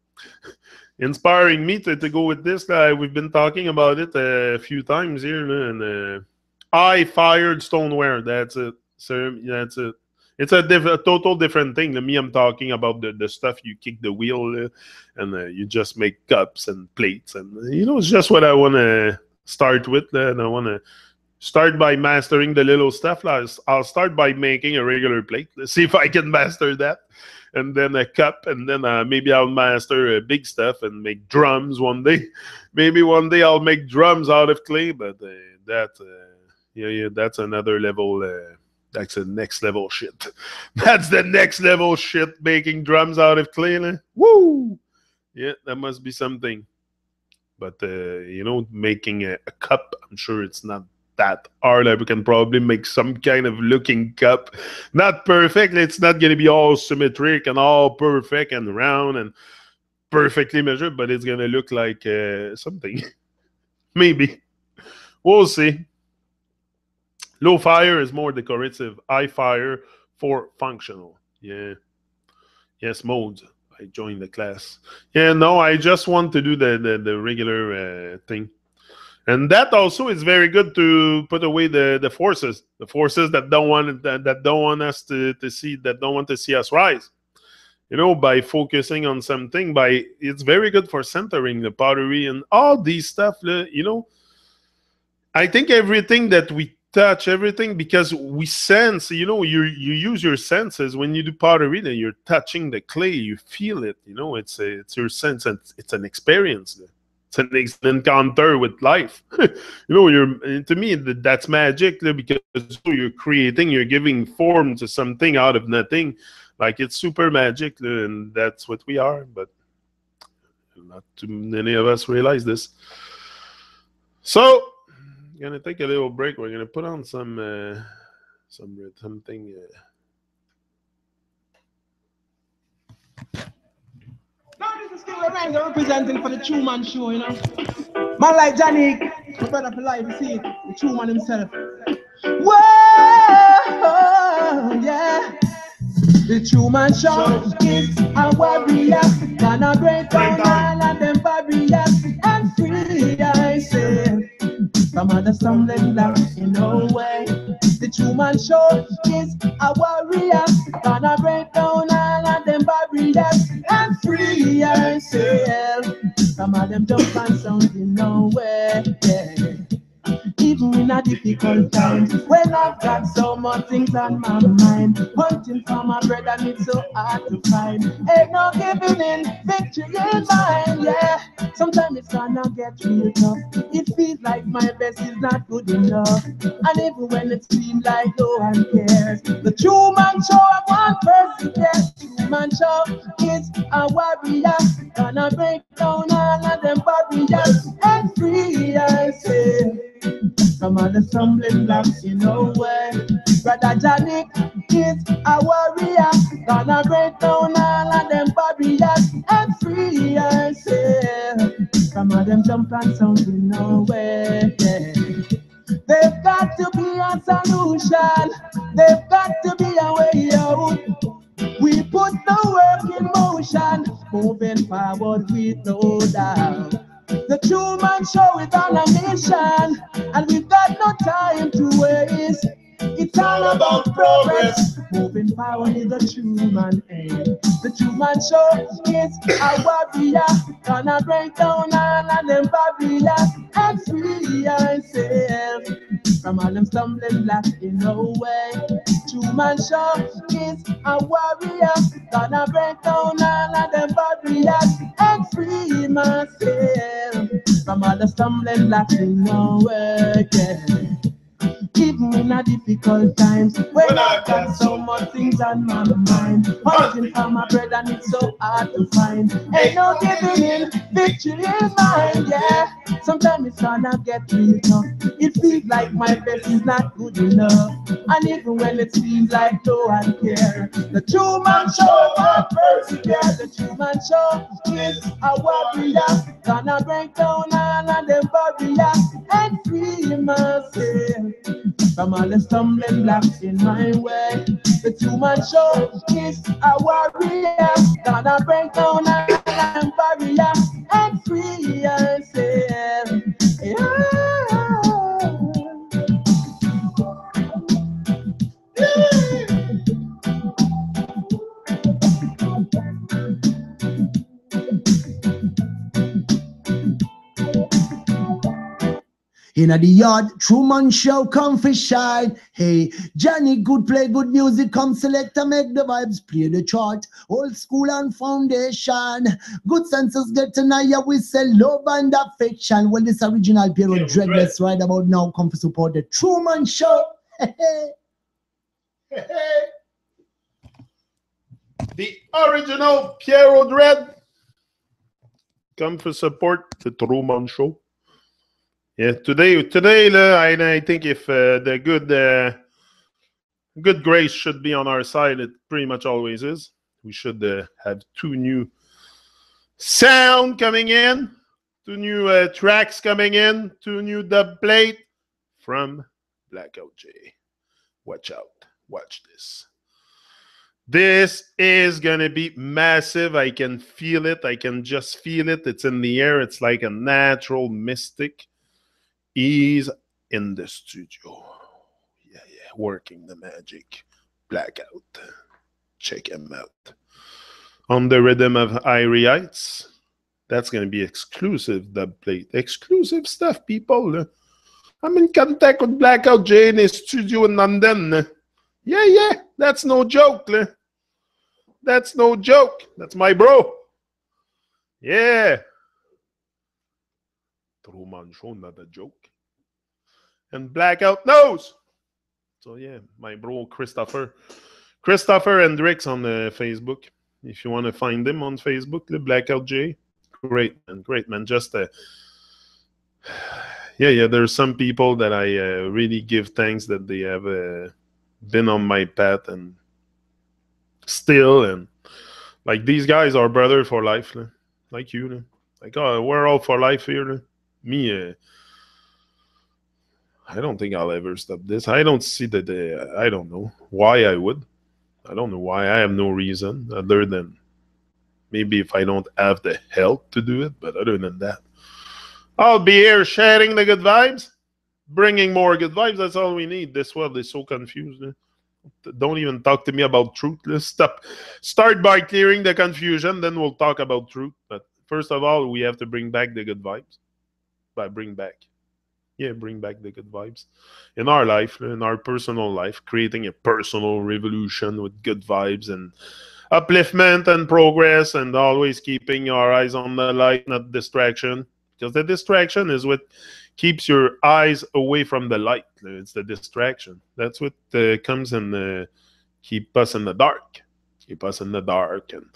inspiring me to go with this. We've been talking about it a few times here, and I fired stoneware. That's it. So that's it. It's a total different thing. Me, I'm talking about the stuff you kick the wheel, and you just make cups and plates, and it's just what I want to start with, and I want to start by mastering the little stuff. I'll start by making a regular plate. Let's see if I can master that. And then a cup, and then maybe I'll master big stuff and make drums one day. Maybe one day I'll make drums out of clay, but that's another level. That's the next level shit. That's the next level shit, making drums out of clay. Woo! Yeah, that must be something. But, making a cup, I'm sure it's not that hard. We can probably make some kind of looking cup. Not perfect. It's not going to be all symmetric and all perfect and round and perfectly measured, but it's going to look like something. Maybe. We'll see. Low fire is more decorative. High fire for functional. Yeah. Yes, modes. I joined the class. Yeah, no, I just want to do the regular thing. And that also is very good to put away the forces that don't want us to see, that don't want to see us rise. By focusing on something, it's very good for centering the pottery and all these stuff. I think everything that we touch, everything, because we sense. You use your senses when you do pottery. You're touching the clay, you feel it. It's your sense, and it's an experience. It's an encounter with life. You know, to me, that's magic because you're creating, you're giving form to something out of nothing. Like, it's super magic, and that's what we are. But not too many of us realize this. So, I'm gonna take a little break. We're gonna put on something. Now this is King Lorenzo representing for the True Man Show, you know. Man like Janik, my brother for life, you see it, the True Man himself. Whoa, yeah. The True Man Show is a warrior, gonna break down all of them barriers and free, I say. From other stumbling blocks in no way. The True Man Show is a warrior, gonna break down all of them barriers and free ourselves from all them jump and sound in no way. Yeah. Even in a difficult times, when I've got so much things on my mind, hunting for my bread and it's so hard to find. Ain't no giving in, victory in mine, yeah. Sometimes it's gonna get real tough. It feels like my best is not good enough. And even when it seems like no one cares, the True Man Show, I want persevere. True Man Show is a warrior, gonna break down all of them barriers and free ourselves from all the stumbling blocks in no way. Brother Janik is a warrior, gonna break down all of them barriers and free ourselves from all them jump and sound in no way. Yeah. There's got to be a solution, there's got to be a way out. We put the work in motion, moving forward with no doubt. The True Man Show is on a mission, and we've got no time to waste. It's all about progress, moving forward is the True Man aim. The True Man Show is a warrior, gonna break down all of them barriers and free ourselves from all them stumbling blocks in no way. True Man Show is a warrior, gonna break down all of them barriers and free myself from all the stumbling blocks in no way. Yeah. Even in a difficult times, when I've got so much things on my mind, hunting for my bread and it's so hard to find. Ain't no giving in, victory is mine, yeah. Sometimes it's gonna get real tough. It feels like my best is not good enough. And even when it seems like no one cares, the True Man Show, I persevere. The True Man Show is a warrior, gonna break down all of them barriers and free myself from all the stumbling blocks in my way. The True Man Show is a warrior, gonna break down all the barriers and free ourselves. Yeah. In the yard, True Man Show, come for shine. Hey, Johnny, good play, good music, come select and make the vibes, play the chart. Old school and foundation. Good senses get tonight, we sell love and affection. Well, this original Piero Dreadless right about now, come for support the True Man Show. The original Piero Dread. Come for support the True Man Show. Yeah, today, I think if the good grace should be on our side, it pretty much always is. We should have two new sound coming in, two new tracks coming in, two new dub plate from Blackout J. Watch out. Watch this. This is going to be massive. I can feel it. I can just feel it. It's in the air. It's like a natural mystic. He's in the studio. Yeah, working the magic. Blackout. Check him out. On the rhythm of Irie Heights. That's going to be exclusive dub plate. Exclusive stuff, people. I'm in contact with Blackout J in his studio in London. Yeah. That's no joke. That's no joke. That's my bro. Yeah. Truman Show, not a joke. And Blackout knows. So yeah, my bro Christopher Hendricks on the Facebook. If you want to find him on Facebook, the Blackout J. Great man. Just yeah. There's some people that I really give thanks that they have been on my path and still, and like these guys are brother for life, like you. Like, oh, we're all for life here. Me, I don't think I'll ever stop this. I don't see that. I don't know why I would. I don't know why. I have no reason other than maybe if I don't have the health to do it. But other than that, I'll be here sharing the good vibes, bringing more good vibes. That's all we need. This world is so confused. Don't even talk to me about truth. Let's start by clearing the confusion, then we'll talk about truth. But first of all, we have to bring back the good vibes. Bring back the good vibes in our life, in our personal life, creating a personal revolution with good vibes and upliftment and progress, and always keeping our eyes on the light, not distraction, because the distraction is what keeps your eyes away from the light. It's the distraction. That's what comes and keep us in the dark. And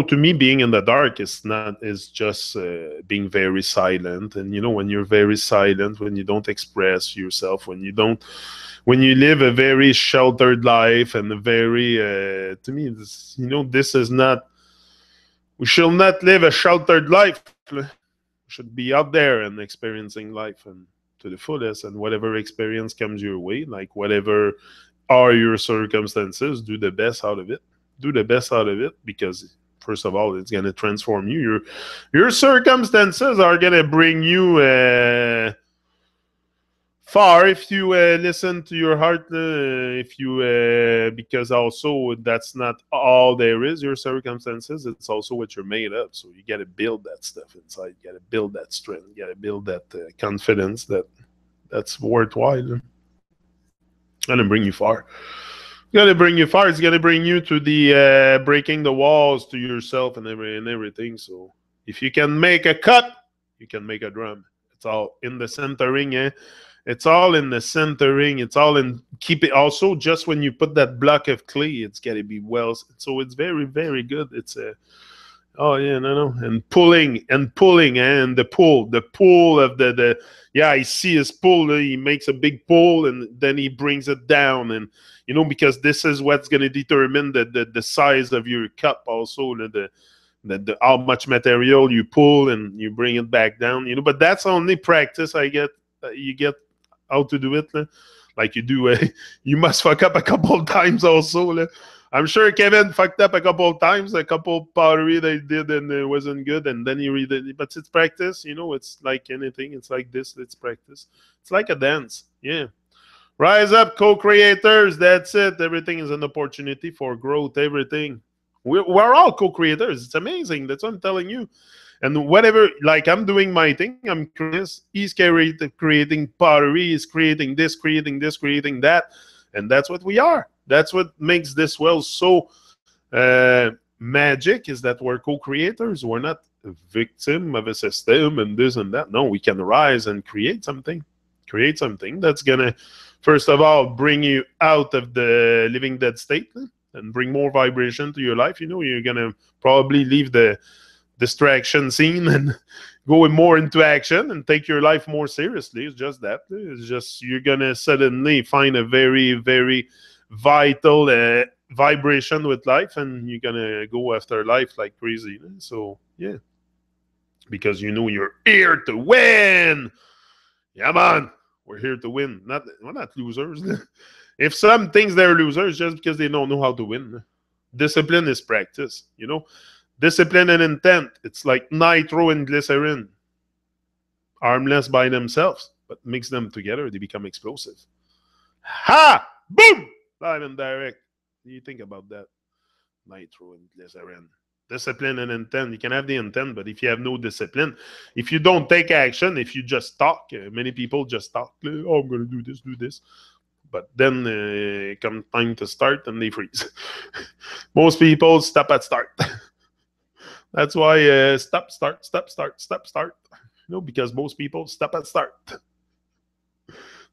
to me, being in the dark is just being very silent. And when you're very silent, when you don't express yourself, when you live a very sheltered life and a very to me, this is not. We shall not live a sheltered life. We should be out there and experiencing life and to the fullest, and whatever experience comes your way, like whatever are your circumstances, do the best out of it. Because first of all, it's going to transform you. Your circumstances are going to bring you far if you listen to your heart. Because also that's not all there is. Your circumstances, it's also what you're made of. So you got to build that stuff inside. You got to build that strength. You got to build that confidence that's worthwhile. It's going to bring you far. It's going to bring you far. It's going to bring you to the breaking the walls to yourself and everything. So if you can make a cut, you can make a drum. It's all in the centering. It's all in the centering. It's all in keep it. Also, just when you put that block of clay, it's got to be well. So it's very, very good. It's a and pulling and the pull of the I see his pull. He makes a big pull and then he brings it down, and because this is what's going to determine the size of your cup. Also, the how much material you pull and you bring it back down. But that's only practice. You get how to do it. Like you do, you must fuck up a couple of times also. I'm sure Kevin fucked up a couple of times, a couple pottery they did and it wasn't good, and then you read it. But it's practice, it's like anything. It's like this, it's practice. It's like a dance, yeah. Rise up, co-creators, that's it. Everything is an opportunity for growth, everything. We're all co-creators. It's amazing, that's what I'm telling you. And whatever, like I'm doing my thing, I'm Chris, he's creating pottery, he's creating this, creating that, and that's what we are. That's what makes this world so magic, is that we're co-creators. We're not a victim of a system and this and that. No, we can rise and create something that's gonna, first of all, bring you out of the living dead state and bring more vibration to your life. You're gonna probably leave the distraction scene and go more into action and take your life more seriously. It's just that. It's just you're gonna suddenly find a very, very vital vibration with life, and you're gonna go after life like crazy. So yeah, because you're here to win. Yeah, man, we're here to win. We're not losers. If some things they're losers just because they don't know how to win. Discipline is practice. Discipline and intent. It's like nitro and glycerin. Harmless by themselves, but mix them together, they become explosive. Ha! Boom! Live and direct. What do you think about that? Nitro and glycerin. Discipline and intent. You can have the intent, but if you have no discipline, if you don't take action, if you just talk, many people just talk. Oh, I'm going to do this. But then come time to start and they freeze. Most people stop at start. That's why stop, start. because most people stop at start.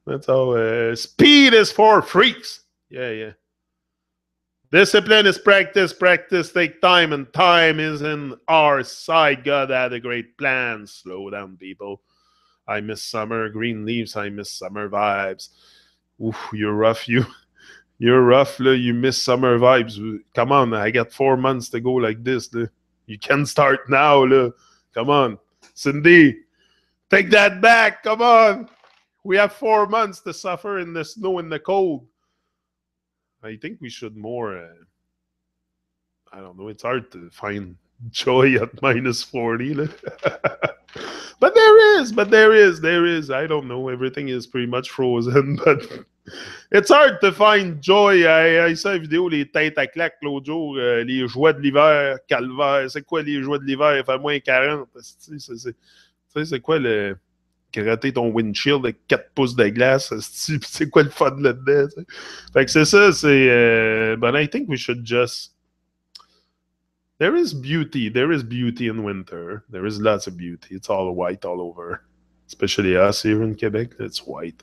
That's how speed is for freaks. Yeah. Discipline is practice. Practice take time, and time is in our side. God had a great plan. Slow down, people. I miss summer. Green leaves. I miss summer vibes. Oof, you're rough. You're rough. You miss summer vibes. Come on, I got 4 months to go like this. You can start now. Come on, Cindy. Take that back. Come on. We have 4 months to suffer in the snow and the cold. I think we should more. I don't know. It's hard to find joy at minus 40. But there is. I don't know. Everything is pretty much frozen. But it's hard to find joy. I saw une vidéo, les têtes à claque l'autre jour, les joies de l'hiver, calvaire. C'est quoi les joies de l'hiver? Il fait moins 40. C'est quoi le. Gratter ton windshield de 4 pouces de glace, c'est quoi le fun là-dedans? T'sais? Fait que c'est ça, but I think we should just. There is beauty in winter. There is lots of beauty. It's all white all over. Especially us here in Quebec, it's white.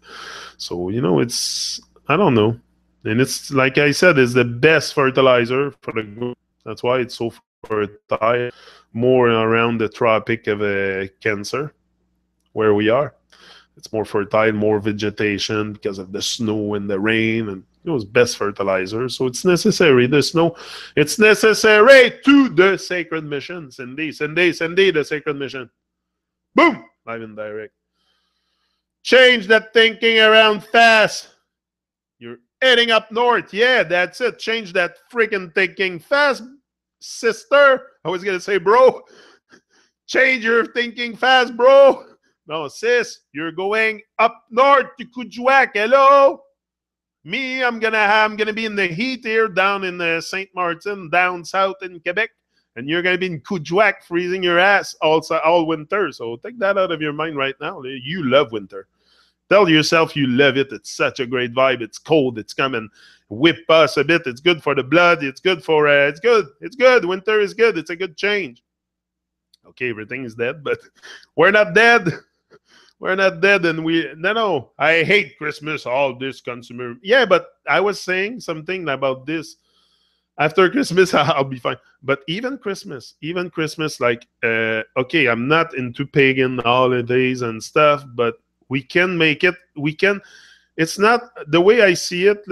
So, it's, I don't know. And it's, like I said, it's the best fertilizer for the growth. That's why it's so fertile, more around the Tropic of Cancer, where we are. It's more fertile, more vegetation because of the snow and the rain, and it was best fertilizer. So it's necessary. The snow, it's necessary to the sacred mission. Cindy, the sacred mission. Boom! Live and direct. Change that thinking around fast. You're heading up north. Yeah, that's it. Change that freaking thinking fast, sister. I was going to say, bro. Change your thinking fast, bro. No, sis, you're going up north to Kuujjuaq. Hello? Me, I'm gonna be in the heat here down in Saint Martin, down south in Quebec. And you're gonna be in Kuujjuaq freezing your ass all winter. So take that out of your mind right now. You love winter. Tell yourself you love it. It's such a great vibe. It's cold. It's coming. Whip us a bit. It's good for the blood. It's good for it's good. It's good. Winter is good. It's a good change. Okay, everything is dead, but we're not dead. We're not dead, and no. I hate Christmas. All this consumer. Yeah, but I was saying something about this. After Christmas, I'll be fine. But even Christmas, like, okay, I'm not into pagan holidays and stuff, but we can make it. We can. It's not the way I see it.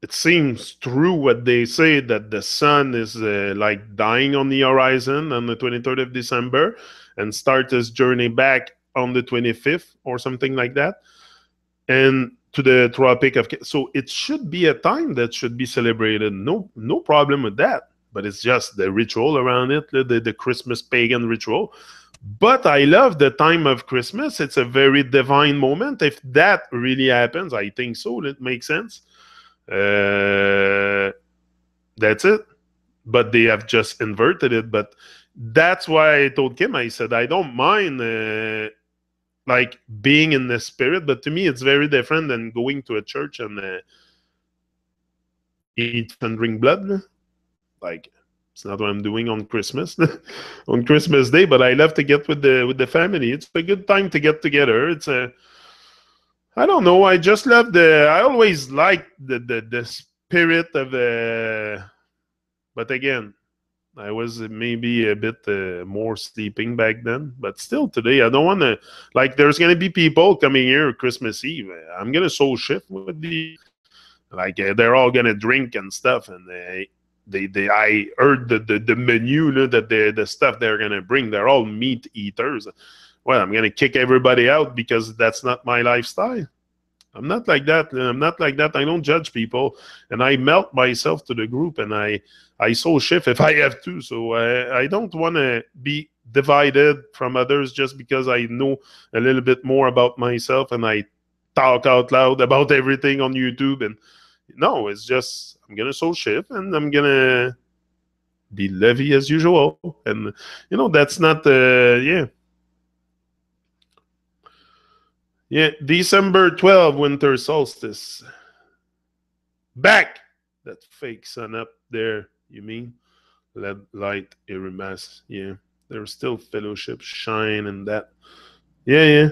It seems true what they say, that the sun is like dying on the horizon on the 23rd of December and start his journey back on the 25th or something like that, and to the Tropic of. So it should be a time that should be celebrated. No problem with that. But it's just the ritual around it, the Christmas pagan ritual. But I love the time of Christmas. It's a very divine moment. If that really happens, I think so. It makes sense. That's it. But they have just inverted it. But that's why I told Kim, I said, I don't mind like being in the spirit, but to me it's very different than going to a church and eat and drink blood. Like, it's not what I'm doing on Christmas on Christmas Day, but I love to get with the family. It's a good time to get together. It's I don't know. I just love I always like the spirit of but again, I was maybe a bit more sleeping back then. But still today, I don't want to, like, there's going to be people coming here Christmas Eve. I'm going to soul shift with like, they're all going to drink and stuff. And I heard the menu, that the stuff they're going to bring, they're all meat eaters. Well, I'm going to kick everybody out because that's not my lifestyle. I'm not like that. I don't judge people, and I melt myself to the group, and I soul shift if I have to. So I don't want to be divided from others just because I know a little bit more about myself and I talk out loud about everything on YouTube. And no, it's just, I'm gonna soul shift and I'm gonna be Levy as usual. And that's not Yeah, December 12, winter solstice. Back! That fake sun up there, you mean? LED light, Irimas, yeah. There's still fellowship, shine, and that. Yeah.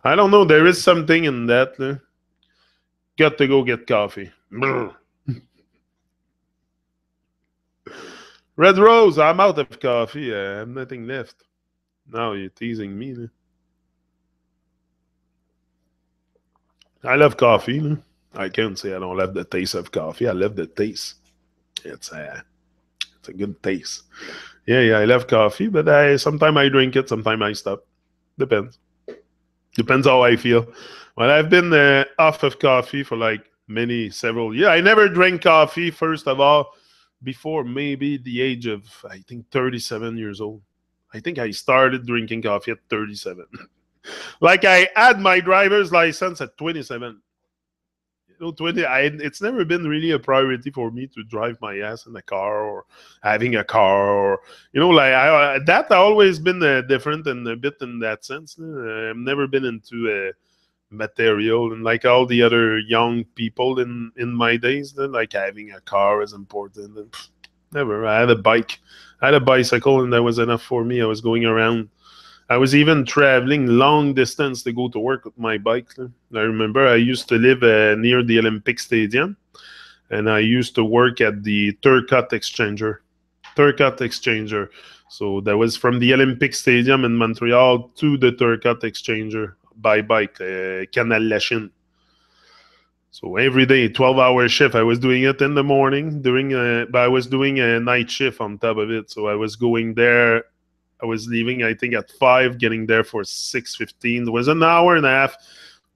I don't know. There is something in that. Got to go get coffee. Brr. Red Rose, I'm out of coffee. I have nothing left. Now you're teasing me. I love coffee. I can't say I don't love the taste of coffee. I love the taste. It's a good taste. Yeah, I love coffee, but sometimes I drink it, sometimes I stop. Depends. Depends how I feel. Well, I've been off of coffee for like several years. I never drank coffee, first of all, before maybe the age of, I think, 37 years old. I think I started drinking coffee at 37. Like I had my driver's license at 27. 20. It's never been really a priority for me to drive my ass in a car or having a car, or like that. I always been different and a bit in that sense. I've never been into material, and like all the other young people in my days, like having a car is important. And never. I had a bike. I had a bicycle, and that was enough for me. I was going around. I was even traveling long distance to go to work with my bike. I remember I used to live near the Olympic Stadium, and I used to work at the Turcotte Exchanger. Turcotte Exchanger. So that was from the Olympic Stadium in Montreal to the Turcotte Exchanger by bike, Canal Lachine. So every day, 12-hour shift. I was doing it in the morning, but I was doing a night shift on top of it. So I was going there. I was leaving, I think, at 5, getting there for 6:15. It was an hour and a half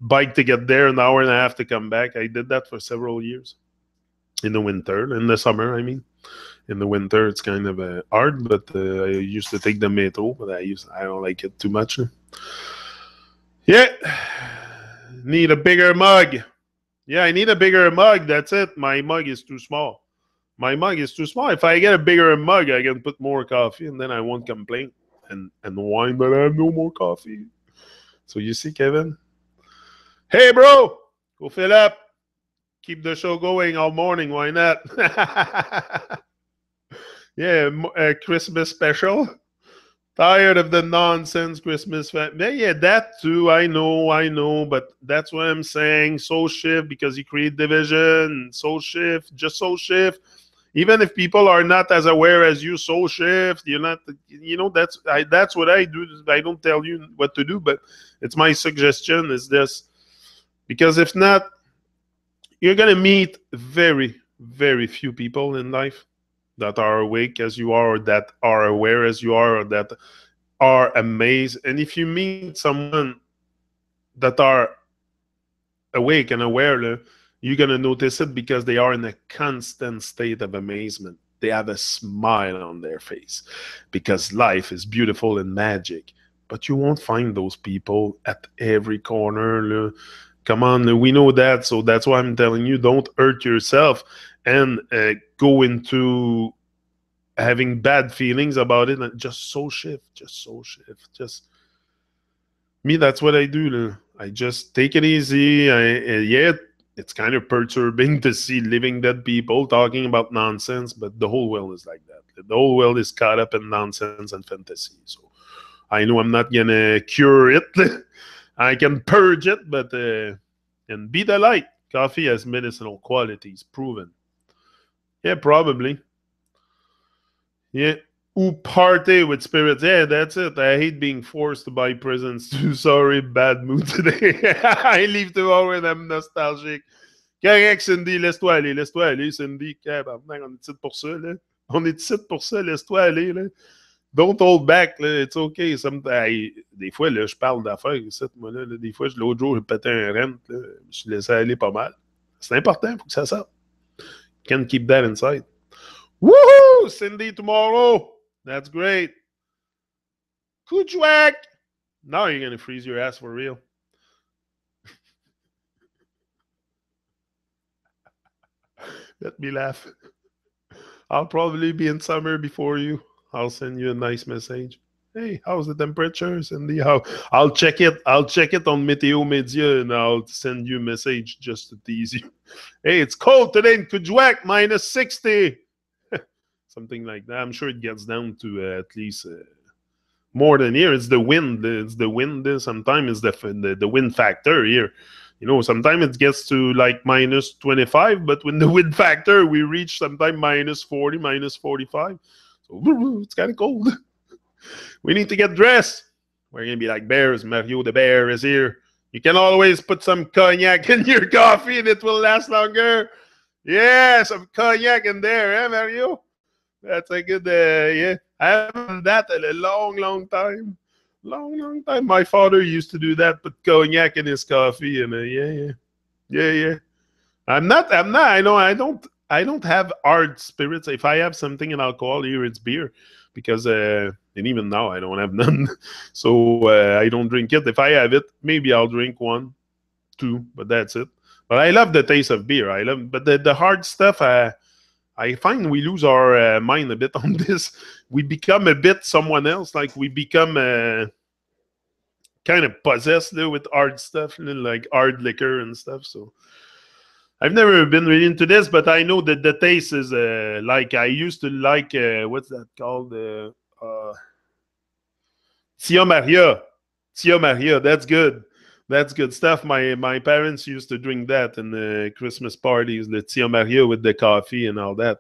bike to get there, an hour and a half to come back. I did that for several years. In the winter, in the summer, I mean. In the winter, it's kind of hard, but I used to take the metro, but I don't like it too much. Yeah. Need a bigger mug. Yeah, I need a bigger mug. That's it. My mug is too small. My mug is too small. If I get a bigger mug, I can put more coffee, and then I won't complain and whine, but I have no more coffee. So you see, Kevin? Hey, bro, go fill up. Keep the show going all morning. Why not? Yeah, Christmas special. Tired of the nonsense Christmas. Yeah, that too. I know. But that's what I'm saying. Soul shift, because you create division. Soul shift, just soul shift. Even if people are not as aware as you, soul shift. You're not. That's what I do. I don't tell you what to do, but it's my suggestion. Is this, because if not, you're gonna meet very, very few people in life that are awake as you are, or that are aware as you are, or that are amazed. And if you meet someone that are awake and aware, you're going to notice it, because they are in a constant state of amazement. They have a smile on their face because life is beautiful and magic. But you won't find those people at every corner. Come on, we know that. So that's why I'm telling you, don't hurt yourself and go into having bad feelings about it. And just soul shift. Just me, that's what I do. I just take it easy. Yeah, it's kind of perturbing to see living dead people talking about nonsense, but the whole world is like that. The whole world is caught up in nonsense and fantasy. So I know I'm not gonna cure it. I can purge it, but and be the light. Coffee has medicinal qualities, proven. Yeah, probably. Yeah. Who party with spirits. Yeah, that's it. I hate being forced to buy presents too. Sorry, bad mood today. I leave tomorrow and I'm nostalgic. Correct, Cindy, laisse-toi aller, Cindy. On est ici pour ça, là. On est ici pour ça, laisse-toi aller, là. Don't hold back, là. It's okay. Des fois, là, je parle d'affaires ici, moi, là. Des fois, l'autre jour, j'ai pété un rent, là. Je me suis laissé aller pas mal. C'est important, il faut que ça sorte. Can't keep that inside. Woohoo! Cindy tomorrow. That's great. Kujwak. Now you're going to freeze your ass for real. Let me laugh. I'll probably be in summer before you. I'll send you a nice message. Hey, how's the temperature, Cindy? I'll check it. I'll check it on Meteo Media, and I'll send you a message just to tease you. Hey, it's cold today in Kujwak, -60. something like that. I'm sure it gets down to at least more than here. It's the wind. It's the wind. Sometimes it's the wind factor here. Sometimes it gets to like minus 25, but when the wind factor, we reach sometimes minus 40, minus 45. So it's kind of cold. We need to get dressed. We're going to be like bears. Mario the bear is here. You can always put some cognac in your coffee and it will last longer. Yeah, some cognac in there, eh, Mario? That's a good, yeah. I haven't done that in a long, long time. Long time. My father used to do that, put cognac in his coffee, and yeah. I don't have hard spirits. If I have something in alcohol here, it's beer, because and even now I don't have none, so I don't drink it. If I have it, maybe I'll drink 1, 2, but that's it. But I love the taste of beer. But the hard stuff. I find we lose our mind a bit on this. We become a bit someone else. Like we become kind of possessed with hard stuff, like hard liquor and stuff. So I've never been really into this, but I know that the taste is like I used to like. What's that called? Tia Maria. Tia Maria. That's good. That's good stuff. My parents used to drink that in the Christmas parties, the Tia Maria with the coffee and all that.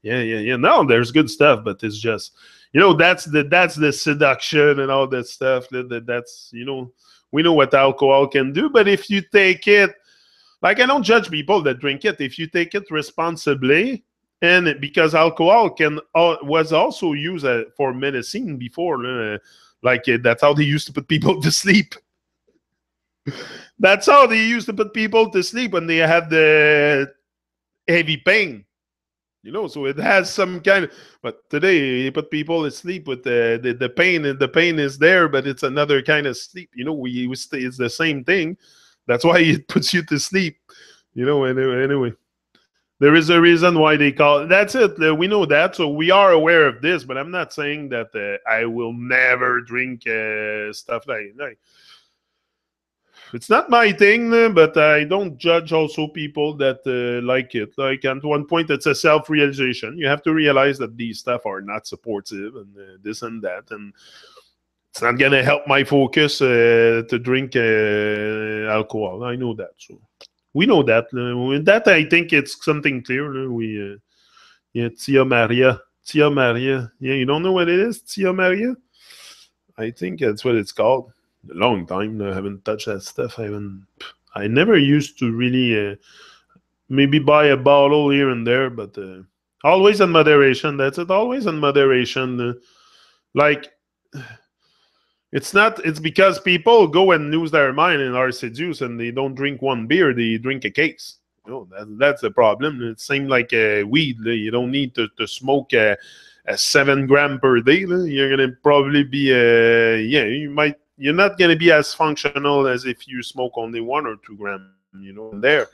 Yeah. No, there's good stuff, but it's just, that's the seduction and all that stuff. That's, we know what alcohol can do, but if you take it, like, I don't judge people that drink it. If you take it responsibly, and because alcohol was also used for medicine before, that's how they used to put people to sleep. That's how they used to put people to sleep when they had the heavy pain. So it has some kind of. But today, you put people to sleep with the pain, and the pain is there, but it's another kind of sleep. It's the same thing. That's why it puts you to sleep. Anyway. There is a reason why they call it. That's it. We know that. So we are aware of this, but I'm not saying that I will never drink stuff like that. It's not my thing, but I don't judge also people that like it. Like, at one point, it's a self-realization. You have to realize that these stuff are not supportive and this and that. And it's not going to help my focus to drink alcohol. I know that. So we know that. With that, I think it's something clear. Tia Maria. Tia Maria. Yeah, you don't know what it is? Tia Maria? I think that's what it's called. A long time. I haven't touched that stuff. I never used to really maybe buy a bottle here and there, but always in moderation. That's it. Always in moderation. It's because people go and lose their mind and are seduced, and they don't drink one beer, they drink a case. That's the problem. It seems like weed. You don't need to smoke a 7 gram per day. You're going to probably be, you're not going to be as functional as if you smoke only 1 or 2 grams, there.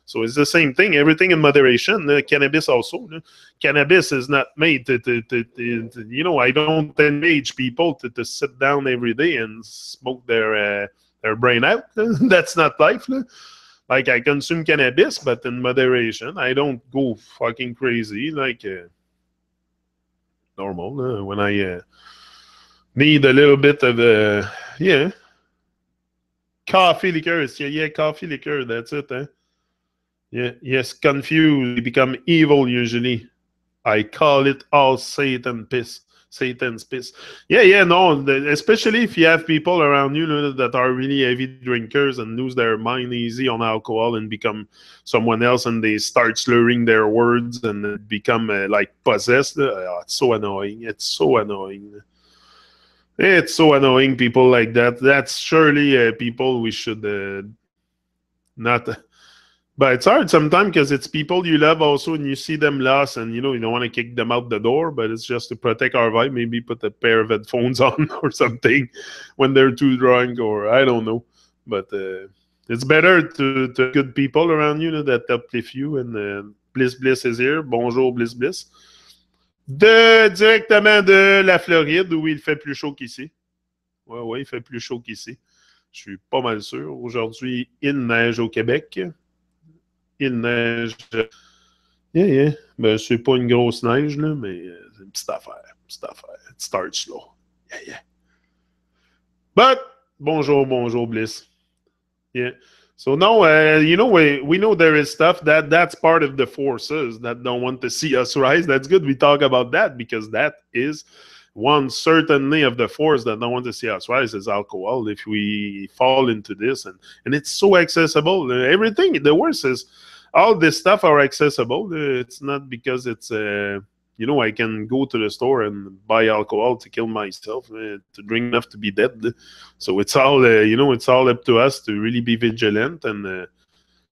So it's the same thing. Everything in moderation. Cannabis also. Cannabis is not made to I don't encourage people to sit down every day and smoke their brain out. That's not life. Like, I consume cannabis, but in moderation. I don't go fucking crazy like normal. When I need a little bit of coffee liqueur. Coffee liqueur. That's it. Yeah, yes, confused. They become evil usually. I call it all Satan piss. Satan's piss. No, especially if you have people around you that are really heavy drinkers and lose their mind easy on alcohol and become someone else, and they start slurring their words and become like possessed. It's so annoying. It's so annoying. It's so annoying, people like that. That's surely people we should not. But it's hard sometimes because it's people you love also, and you see them lost, and you don't want to kick them out the door, but it's just to protect our vibe. Maybe put a pair of headphones on or something when they're too drunk, or I don't know. But it's better to good people around you that uplift you. And Bliss is here. Bonjour Bliss. Directement de la Floride, où il fait plus chaud qu'ici. Ouais, il fait plus chaud qu'ici. Je suis pas mal sûr. Aujourd'hui, il neige au Québec. Il neige Yeah, yeah. Ben, c'est pas une grosse neige, là, mais c'est une petite affaire. Petite affaire. It starts slow. Yeah, yeah. But, bonjour, bonjour, Bliss. Yeah. So now, we know there is stuff that's part of the forces that don't want to see us rise. That's good. We talk about that because that is one certainly of the force that don't want to see us rise is alcohol. If we fall into this, and it's so accessible, everything. The worst is all this stuff are accessible. It's not because it's I can go to the store and buy alcohol to kill myself, to drink enough to be dead. So it's all it's all up to us to really be vigilant, and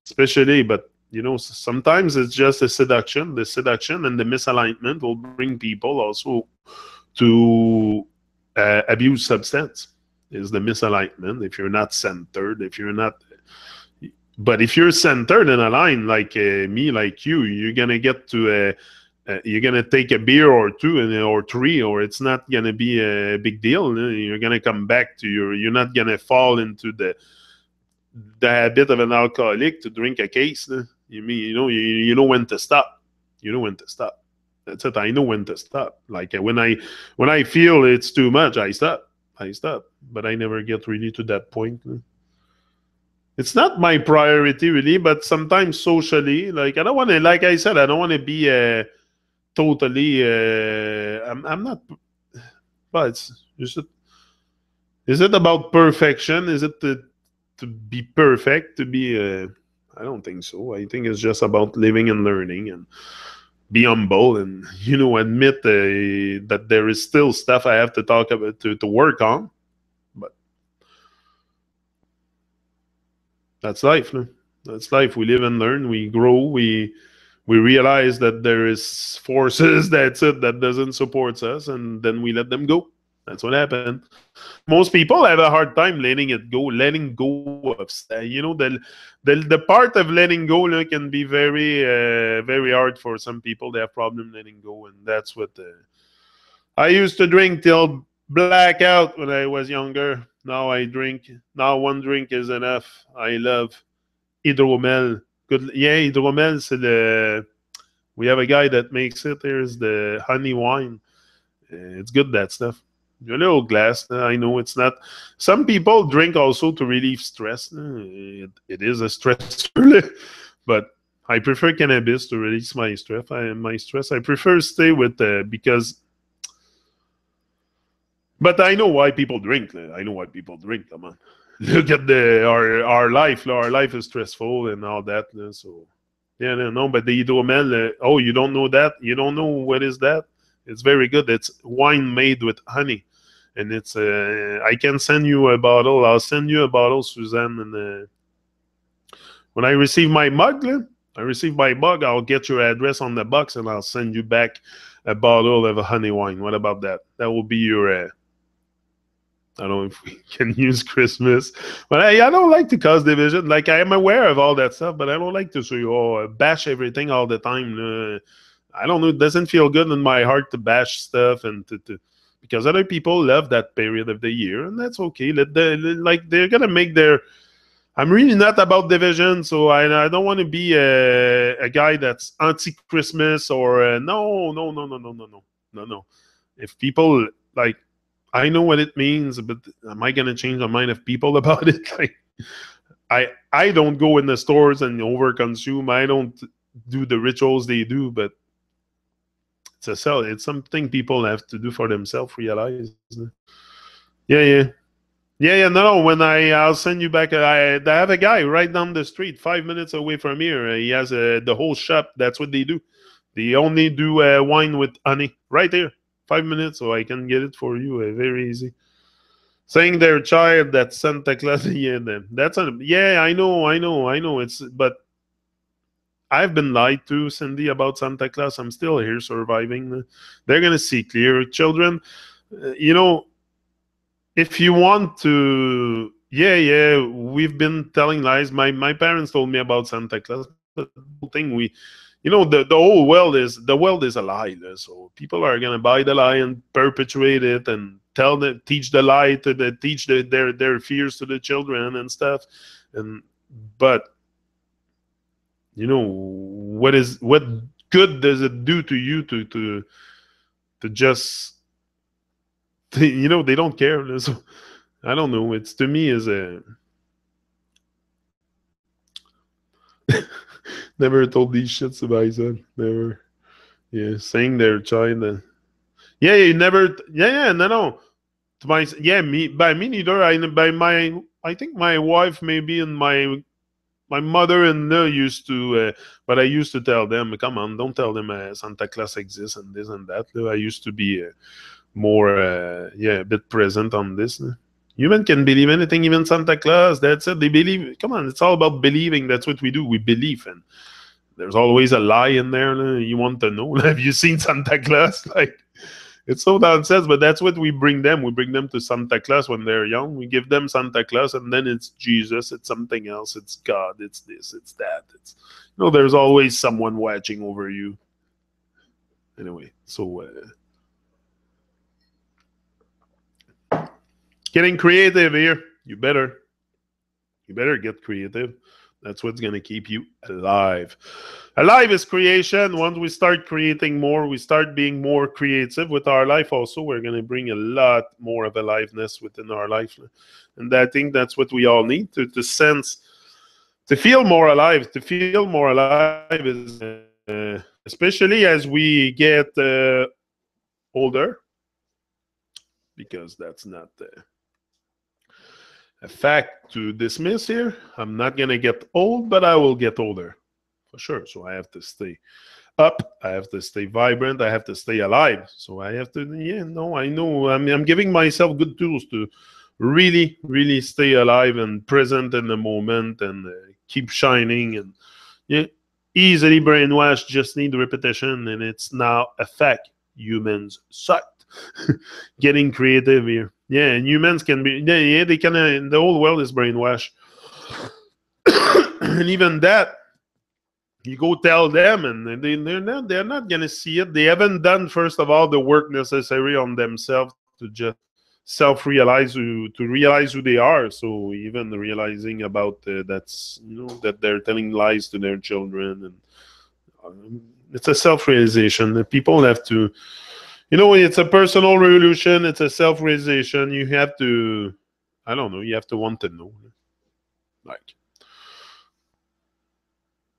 especially, but sometimes it's just a seduction. The seduction and the misalignment will bring people also to abuse substance. Is the misalignment if you're not centered, if you're not. But if you're centered and aligned, like me, like you're gonna get to you're gonna take a beer or two or three, or it's not gonna be a big deal. You're gonna come back to you're not gonna fall into the habit of an alcoholic to drink a case. You mean you know when to stop. You know when to stop. That's it. I know when to stop. Like when I feel it's too much, I stop. I stop. But I never get really to that point. It's not my priority really, but sometimes socially, like I don't want to, like I said, I don't want to be totally. I'm not. But is it about perfection? Is it to be perfect? To be? I don't think so. I think it's just about living and learning and be humble and admit that there is still stuff I have to talk about to work on. But that's life. No? That's life. We live and learn. We grow. We realize that there is forces that doesn't support us, and then we let them go. That's what happened. Most people have a hard time letting it go, letting go of the part of letting go can be very very hard for some people. They have problem letting go, and that's what I used to drink till blackout when I was younger. Now I drink. Now one drink is enough. I love hydromel. Good, yeah, hydromel. We have a guy that makes it. There's the honey wine. It's good, that stuff. A little glass. I know it's not. Some people drink also to relieve stress. It is a stressor, but I prefer cannabis to release my stress. I prefer stay with because. But I know why people drink. I know why people drink. Come on, look at our life. Our life is stressful and all that. So yeah, no. But the hydromel. Oh, you don't know that? You don't know what is that? It's very good. It's wine made with honey. And it's I can send you a bottle. I'll send you a bottle, Suzanne. And when I receive my mug, I'll get your address on the box, and I'll send you back a bottle of a honey wine. What about that? That will be your. I don't know if we can use Christmas, but I don't like to cause division. Like I am aware of all that stuff, but I don't like to bash everything all the time. I don't know. It doesn't feel good in my heart to bash stuff and to because other people love that period of the year, and that's okay. They're gonna make their. I'm really not about division, so I don't want to be a guy that's anti-Christmas or no. If people like, I know what it means, but am I gonna change the mind of people about it? Like, I don't go in the stores and overconsume. I don't do the rituals they do, but it's something people have to do for themselves. Realize, yeah. No, when I'll send you back. I have a guy right down the street, 5 minutes away from here. He has the whole shop. That's what they do. They only do wine with honey right there. 5 minutes, so I can get it for you. Very easy. Saying their child that Santa Claus. Yeah, yeah. I know. But I've been lied to, Cindy, about Santa Claus. I'm still here surviving. They're going to see clear. Children, if you want to, yeah, we've been telling lies. My parents told me about Santa Claus, but the whole thing, the whole world is a lie. So people are going to buy the lie and perpetuate it and teach the lie teach their fears to the children and stuff. But what good does it do to you to just you know, they don't care. So, I don't know. It's to me is a never told these shits to my son. Never. Yeah, saying they're trying to. Yeah, you never. Yeah, no. To my me by me neither. I think my wife maybe and my mother and used to, but I used to tell them, come on, don't tell them Santa Claus exists and this and that. I used to be more, a bit present on this. Human can believe anything, even Santa Claus. That's it. They believe. Come on, it's all about believing. That's what we do. We believe, and there's always a lie in there. You want to know? Have you seen Santa Claus? Like, it's so nonsense, but that's what we bring them. We bring them to Santa Claus when they're young. We give them Santa Claus, and then it's Jesus, it's something else, it's God, it's this, it's that. It's there's always someone watching over you. Anyway, so getting creative here. You better get creative. That's what's going to keep you alive. Alive is creation. Once we start creating more, we start being more creative with our life also. We're going to bring a lot more of aliveness within our life. And I think that's what we all need to sense, to feel more alive. To feel more alive is, especially as we get older, because that's not a fact to dismiss here. I'm not going to get old, but I will get older for sure. So I have to stay up. I have to stay vibrant. I have to stay alive. So I have to, I know I'm giving myself good tools to really, really stay alive and present in the moment and keep shining. And easily brainwashed, just need repetition. And it's now a fact. Humans suck. Getting creative here. Yeah, and humans can be, they can, the whole world is brainwashed. And even that, you go tell them, and they're not going to see it. They haven't done, first of all, the work necessary on themselves to just self-realize to realize who they are. So even realizing about that's, that they're telling lies to their children. And it's a self-realization that people have to, it's a personal revolution. It's a self-realization. You have to, I don't know, you have to want to know. Like,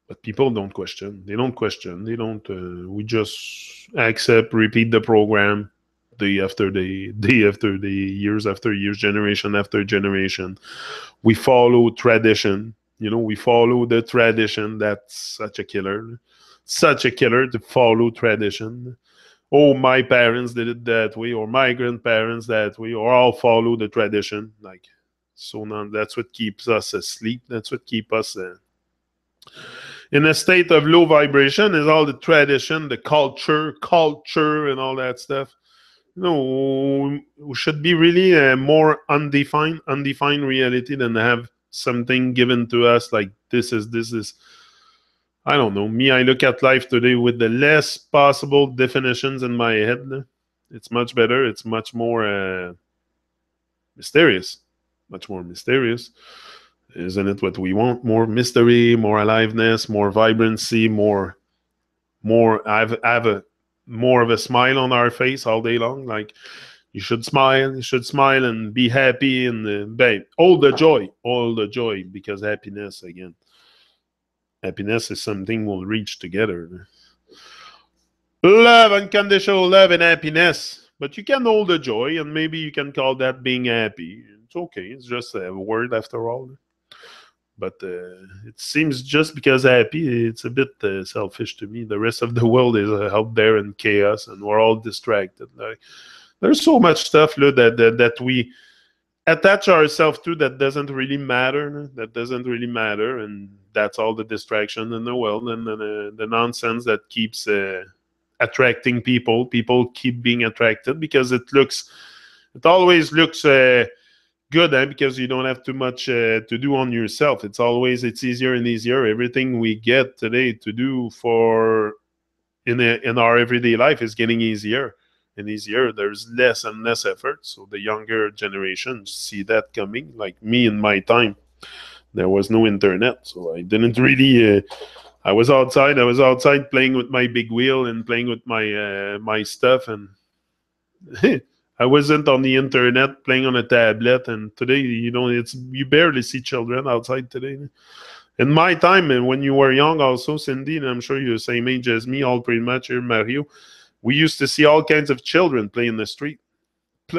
but people don't question. They don't question. They don't, we just accept, repeat the program day after day after day, years after years, generation after generation. We follow tradition. We follow the tradition. That's such a killer. Such a killer to follow tradition. Oh, my parents did it that way, or my grandparents that way, or I'll follow the tradition. Like, so now that's what keeps us asleep. That's what keeps us in a state of low vibration, is all the tradition, the culture, and all that stuff. We should be really a more undefined reality than have something given to us like this is. I don't know. Me, I look at life today with the less possible definitions in my head. It's much better. It's much more mysterious. Much more mysterious. Isn't it what we want? More mystery, more aliveness, more vibrancy, more have a more of a smile on our face all day long. Like, you should smile and be happy, and babe, all the joy, because happiness is something we'll reach together. Love, unconditional love and happiness. But you can hold the joy, and maybe you can call that being happy. It's okay. It's just a word after all. But it seems just because happy, it's a bit selfish to me. The rest of the world is out there in chaos, and we're all distracted. Like, there's so much stuff that we attach ourselves to that doesn't really matter. And that's all the distraction in the world, and the nonsense that keeps attracting people. People keep being attracted because it always looks good, because you don't have too much to do on yourself. It's easier and easier. Everything we get today to do in our everyday life is getting easier and easier. There's less and less effort. So the younger generation see that coming. Like me in my time, there was no internet, so I didn't really I was outside playing with my big wheel and playing with my stuff, and I wasn't on the internet playing on a tablet. And today, you barely see children outside today. In my time, and when you were young, also Cindy, and I'm sure you're the same age as me, all pretty much here, Mario. We used to see all kinds of children play in the street.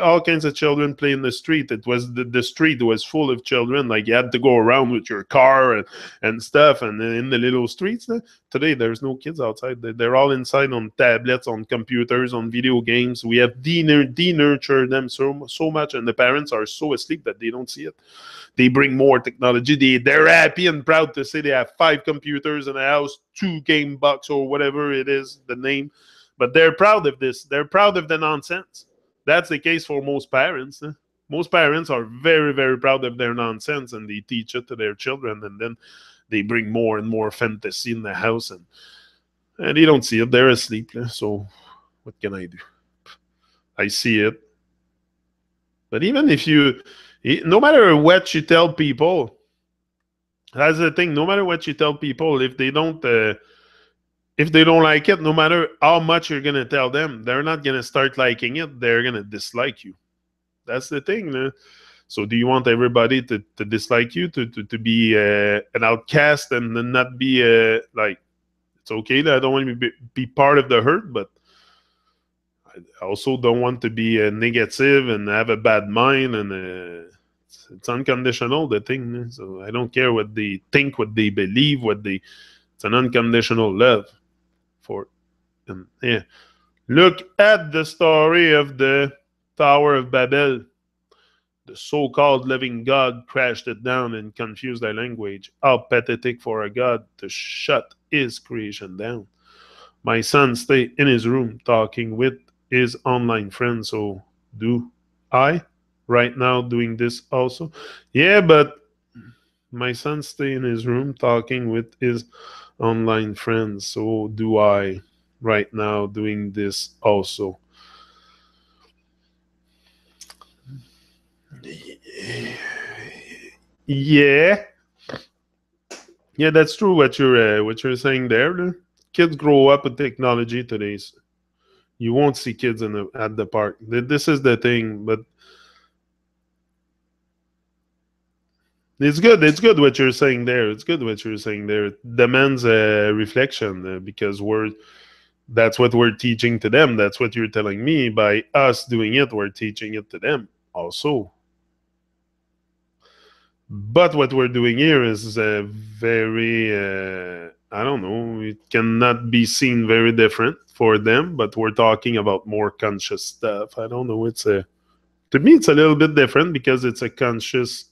All kinds of children play in the street. It was the street was full of children. Like you had to go around with your car and stuff, and in the little streets. Today, there's no kids outside. They're all inside on tablets, on computers, on video games. We have denurtured them so much, and the parents are so asleep that they don't see it. They bring more technology. They're happy and proud to say they have 5 computers in a house, 2 game box or whatever it is, the name. But they're proud of this. They're proud of the nonsense. That's the case for most parents. Most parents are very, very proud of their nonsense, and they teach it to their children, and then they bring more and more fantasy in the house, and they don't see it. They're asleep. So what can I do? I see it. But even if no matter what you tell people, that's the thing. No matter what you tell people, if they don't like it, no matter how much you're gonna tell them, they're not gonna start liking it. They're gonna dislike you. That's the thing. So do you want everybody to dislike you, to be an outcast and not be like, it's okay that I don't want to be part of the herd, but I also don't want to be negative and have a bad mind, and it's unconditional, the thing. So I don't care what they think, what they believe, it's an unconditional love for. And yeah, look at the story of the Tower of Babel. The so-called living God crashed it down and confused their language. How pathetic for a God to shut his creation down. My son stay in his room talking with his online friends. So do I right now doing this also? Yeah, but my son stay in his room talking with his online friends. So do I right now doing this also? Yeah, that's true. What you're saying there. Kids grow up with technology today. You won't see kids at the park. This is the thing, but it's good. It's good what you're saying there. It's good what you're saying there. It demands a reflection because that's what we're teaching to them. That's what you're telling me. By us doing it, we're teaching it to them also. But what we're doing here is very, I don't know, it cannot be seen very different for them, but we're talking about more conscious stuff. I don't know, to me, it's a little bit different because it's a conscious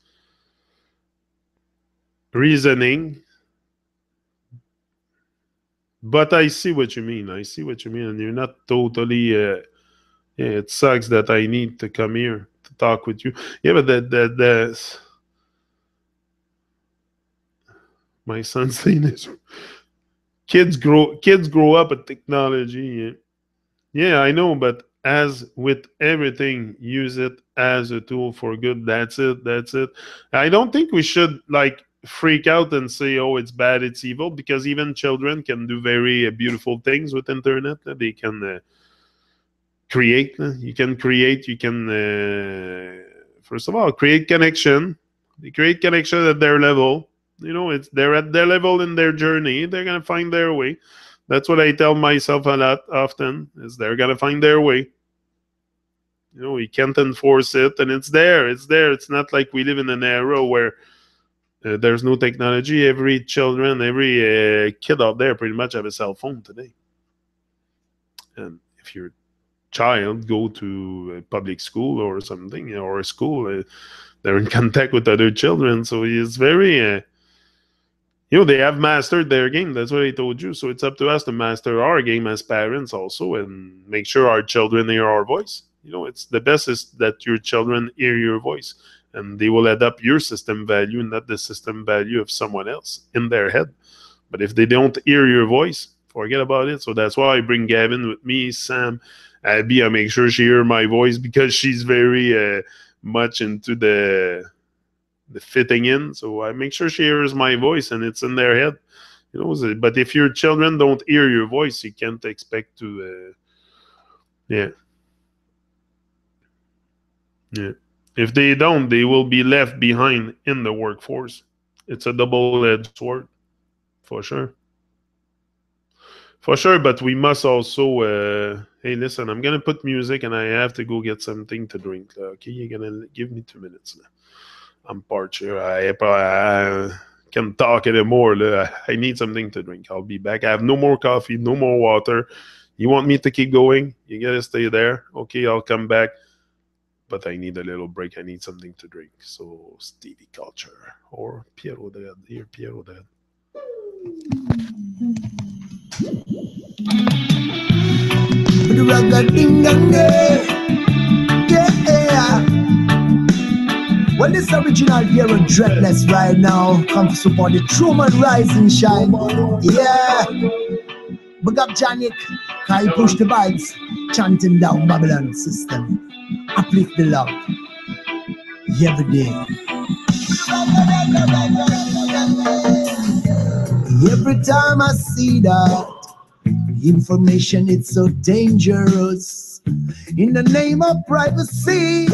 reasoning. But I see what you mean. I see what you mean. And you're not totally, it sucks that I need to come here to talk with you. Yeah, but my son's saying this. Kids grow up with technology. Yeah, I know, but as with everything, use it as a tool for good. That's it. I don't think we should freak out and say, oh, it's bad, it's evil, because even children can do very beautiful things with internet. They can create. You can first of all create connection. They create connection at their level. They're at their level in their journey. They're gonna find their way. That's what I tell myself a lot often, is they're gonna find their way. We can't enforce it, and it's there. It's not like we live in an era where there's no technology. Every kid out there pretty much have a cell phone today. And if your child go to a public school or something, or a school, they're in contact with other children. So it's very... they have mastered their game. That's what I told you. So it's up to us to master our game as parents also, and make sure our children hear our voice. It's the best is that your children hear your voice, and they will adapt your system value, not the system value of someone else in their head. But if they don't hear your voice, forget about it. So that's why I bring Gavin with me, Sam, Abby. I make sure she hear my voice because she's very much into the fitting in. So I make sure she hears my voice and it's in their head. You know, but if your children don't hear your voice, you can't expect to. Yeah. If they don't, they will be left behind in the workforce. It's a double-edged sword, for sure. For sure, but we must also. Hey, listen, I'm gonna put music, and I have to go get something to drink. Okay, you're gonna give me 2 minutes. I'm parched here. I can't talk anymore. I need something to drink. I'll be back. I have no more coffee, no more water. You want me to keep going? You gotta stay there. Okay, I'll come back. But I need a little break. I need something to drink. So Stevie Culture or Piero Dead. Here, Piero Dead. Yeah. Well, this original here on Dreadless right now. Come to support the Truman RiseNShine. Yeah. Big up Janik. Can you push the vibes? Chanting down Babylon system. Uplift the love. Every day. Every time I see that information, it's so dangerous. In the name of privacy,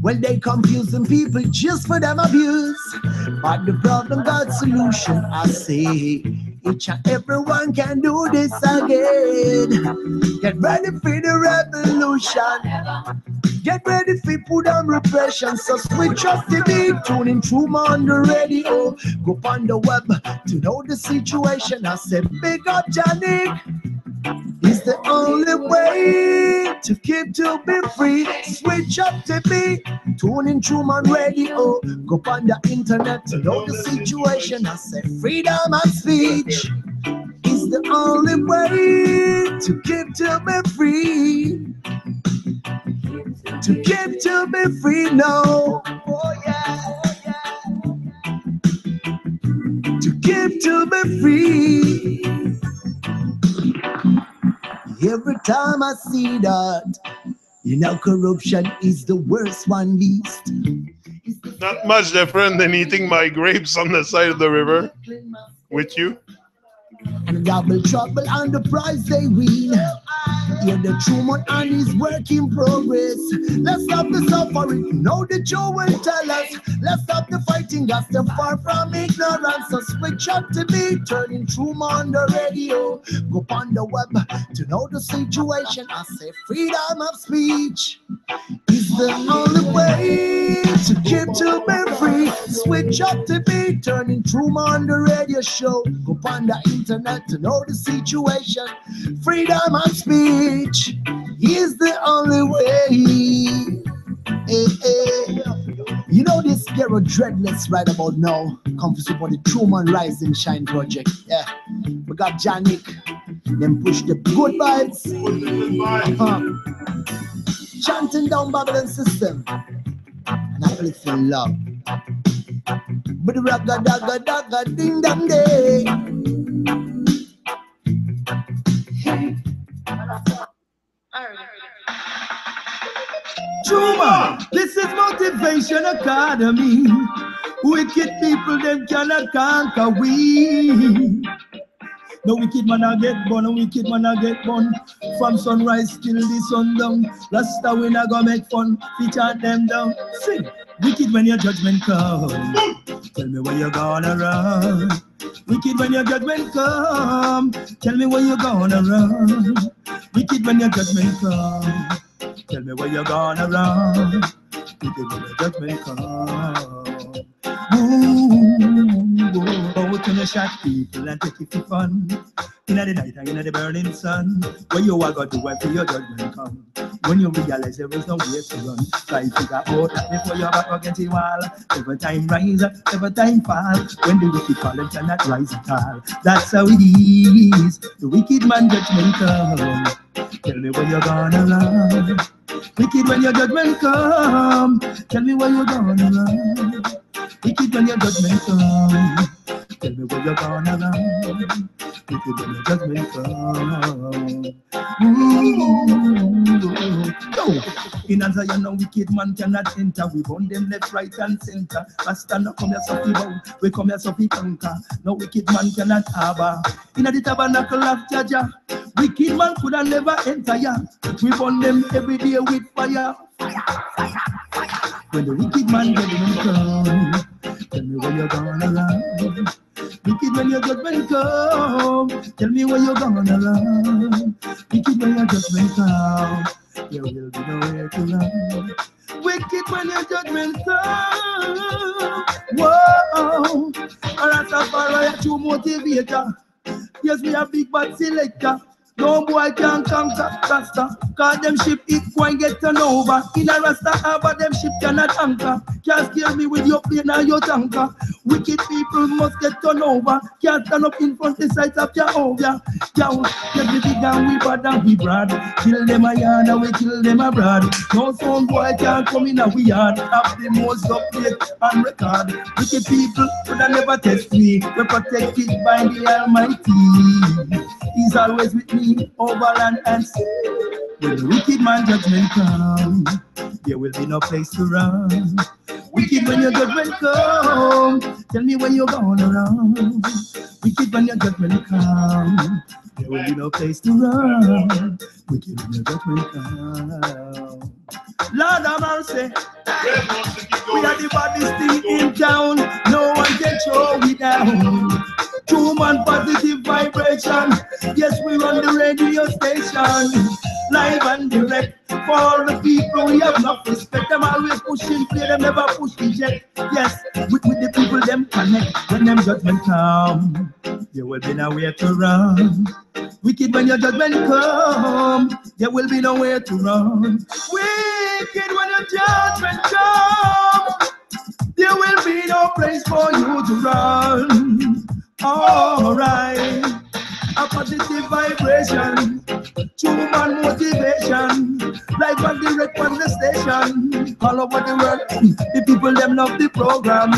well, they confusing people just for them abuse. But the problem got solution, I say. Each and everyone can do this again. Get ready for the revolution. Get ready for put down repression. So switch off the beat, tune in through on the radio. Go on the web to know the situation. I said, big up Janik. It's the only way to keep to be free. Switch up the beat, tune in through on radio. Go on the internet to know the situation. I said, freedom of speech is the only way to keep to be free. To keep to be free, no. Oh yeah. To keep to be free. Every time I see that, you know, corruption is the worst one beast. Not much different than eating my grapes on the side of the river with you. And double trouble and the prize they win. Hear the Truman and his work in progress. Let's stop the suffering, know the Joe will tell us. Let's stop the fighting, got them far from ignorance. So switch up to be turning Truman on the radio. Go on the web to know the situation. I say freedom of speech is the only way to keep to be free. Switch up to be turning Truman on the radio show. Go on the internet to know the situation. Freedom of speech is the only way. You know this Gero Dreadless right about now. Come to support the Truman RiseNShine project. Yeah, we got Janik. Then push the good vibes. Chanting down Babylon system and uplifting love. But the ragga dagga dagga ding dang day. Truman, this is Motivation Academy. Wicked people, them cannot conquer we. No wicked man I get born, no wicked man I get born. From sunrise till the sundown, Rasta we not go make fun, we chant them down. Sing, wicked when your judgment comes. Tell me where you're gonna run. Wicked when your judgment come. Tell me where you're gonna run. Wicked when your judgment come. Tell me where you're gonna run. Wicked when your judgment come. Go to the shot people and take it for fun. In the night and in the burning sun, where you are going to wait for your judgment come. When you realize there is no way to run, try to figure out that before you're back against the wall. Every time rise, every time fall. When the wicked fall, them cannot rise at all. That's how it is. The wicked man judgment come. Tell me where you're gonna run. Wicked when your judgment come. Tell me where you're gonna run. Wicked when your judgment come. Tell me where you're gonna run. Wicked when your judgment come. Ooh. Yo. In Zion, no wicked man cannot enter. We burn them left, right, and center. Rasta no come here so we bow. We come here so we conquer. No wicked man cannot harbor. In the tabernacle of Jaja, wicked man could have never enter ya. We burn them every day with fire. When the wicked man judgment come, tell me where you're gonna run. Wicked when your judgment come, tell me where you're gonna run. Wicked when your judgment come, there will be nowhere to run. Wicked when your judgment come. Whoa, Rastafari a true motivator. Yes, we are big bad selector. No boy can conquer Rasta. Cause them ship it quite get turned over. In a Rasta harbor, them ship cannot anchor. Can't scare me with your plane or your tanker. Wicked people must get turned over. Can't stand up in front the sight of Jehovah. Yo, get the big and we bad and we broad. Kill them a yard and we kill them abroad. No son boy can't come in a we yard. Have the most update and record. Wicked people could have never test me. We're protected by the Almighty. He's always with me over land and sea. When the wicked man judgment come, there will be no place to run. Wicked when your judgment come, tell me when you're gonna run. Wicked when your judgment come, there will be no place to run. Wicked when your judgment come. Lord have mercy. We are the baddest thing in town. No one can show we down. True man, positive vibration. Yes, we run the radio station. Live and direct. For all the people we have enough respect. Them always pushing, play them never push eject. Yes, with the people them connect. When them judgment come, there will be nowhere to run. Wicked when your judgment come, there will be nowhere to run. Wicked when your judgment come, there will be no place for you to run. Alright, a positive vibration, true man motivation, live and direct on the station, all over the world. The people them love the program.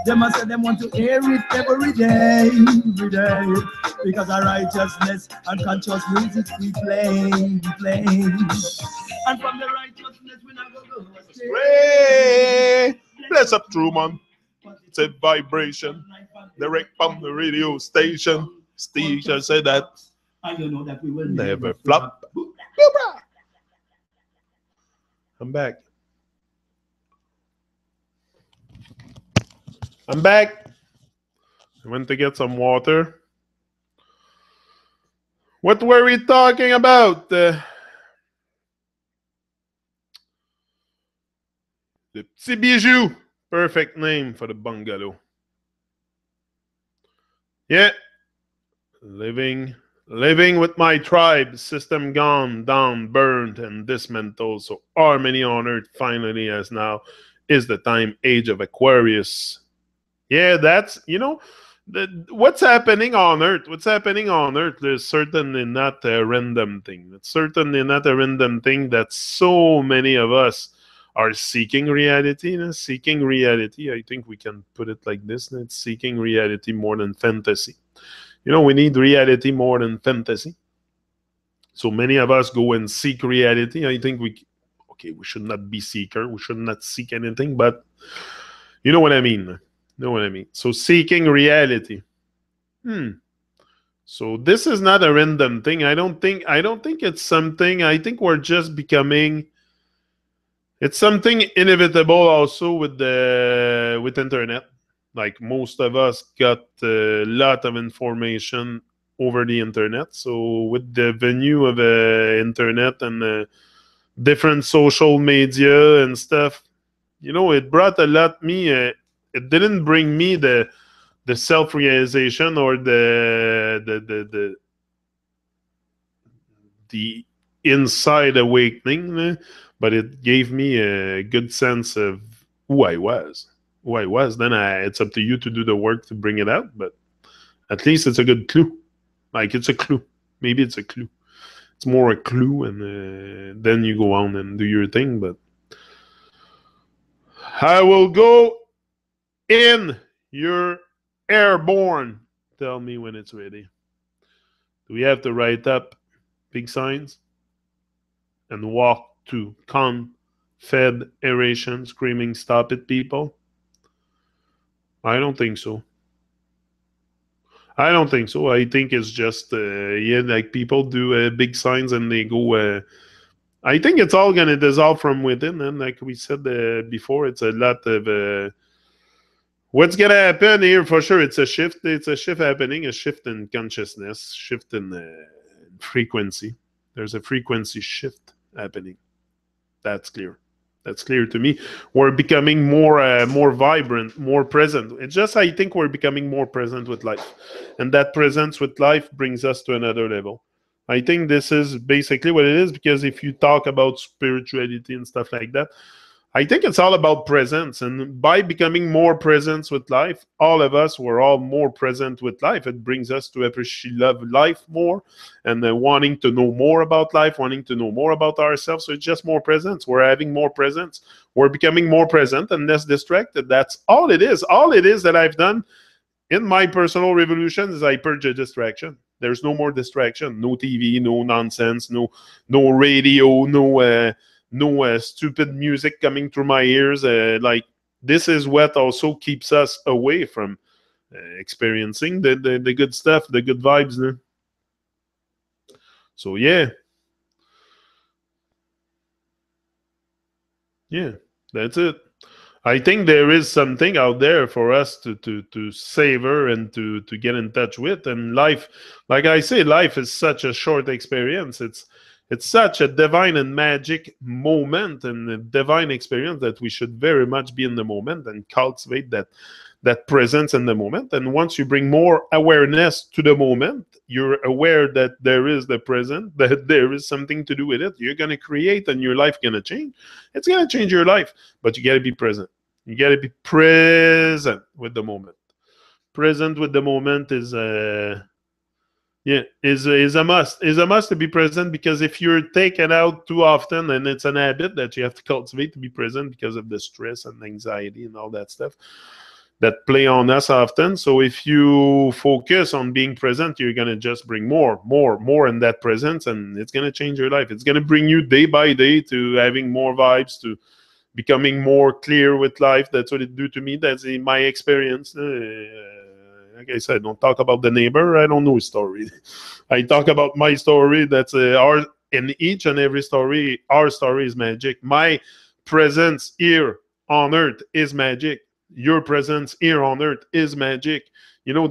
Them must say them want to hear it every day, because our righteousness and conscious music we play. And from the righteousness we never go astray. Bless up, true man. It's a vibration. Direct from the radio station. Station said that. And you know that we will never flop. I'm back. I went to get some water. What were we talking about? Le Petit Bijou. Perfect name for the bungalow. Yeah. Living with my tribe. System gone, down, burned, and dismantled. So harmony on earth finally as now is the time age of Aquarius. Yeah, that's, what's happening on earth? There's certainly not a random thing. It's certainly not a random thing that so many of us are seeking reality. Seeking reality, I think we can put it like this. It's seeking reality more than fantasy. We need reality more than fantasy. So many of us go and seek reality. I think we should not be seeker. We should not seek anything, but you know what I mean. So seeking reality. So this is not a random thing. I don't think it's something. I think we're just becoming. It's something inevitable also with internet. Like most of us got a lot of information over the internet. So with the venue of internet and different social media and stuff, it brought a lot me. It didn't bring me the self-realization or the inside awakening, but it gave me a good sense of who I was. Then it's up to you to do the work to bring it out, but at least it's a good clue. Like it's a clue. Maybe it's a clue. It's more a clue, and then you go on and do your thing. But I will go in your airborne. Tell me when it's ready. Do we have to write up big signs and walk to confederation screaming, "Stop it, people"? I don't think so. I don't think so. I think it's just, like people do big signs and they go. I think it's all going to dissolve from within. And like we said before, it's a lot of. What's going to happen here for sure? It's a shift. It's a shift happening, a shift in consciousness, shift in frequency. There's a frequency shift happening. That's clear. That's clear to me. We're becoming more vibrant, more present. It's just I think we're becoming more present with life, and that presence with life brings us to another level. I think this is basically what it is, because if you talk about spirituality and stuff like that, I think it's all about presence. And by becoming more present with life, all of us, we're all more present with life. It brings us to appreciate, love life more, and wanting to know more about life, wanting to know more about ourselves. So it's just more presence. We're having more presence. We're becoming more present and less distracted. That's all it is. All it is that I've done in my personal revolution is I purge a distraction. There's no more distraction. No TV, no nonsense, no radio, no stupid music coming through my ears. Like, this is what also keeps us away from experiencing the good stuff, the good vibes. So yeah, that's it. I think there is something out there for us to savor and to get in touch with. And life, like I say, life is such a short experience. It's such a divine and magic moment and a divine experience that we should very much be in the moment and cultivate that presence in the moment. And once you bring more awareness to the moment, you're aware that there is the present, that there is something to do with it. You're going to create and your life going to change. It's going to change your life, but you got to be present. You got to be present with the moment. Present with the moment is a must. Is a must to be present, because if you're taken out too often, and it's an habit that you have to cultivate to be present because of the stress and anxiety and all that stuff that play on us often. So if you focus on being present, you're going to just bring more in that presence, and it's going to change your life. It's going to bring you day by day to having more vibes, to becoming more clear with life. That's what it do to me. That's in my experience. Like I said, don't talk about the neighbor. I don't know his story. I talk about my story. That's in each and every story, our story is magic. My presence here on earth is magic. Your presence here on earth is magic.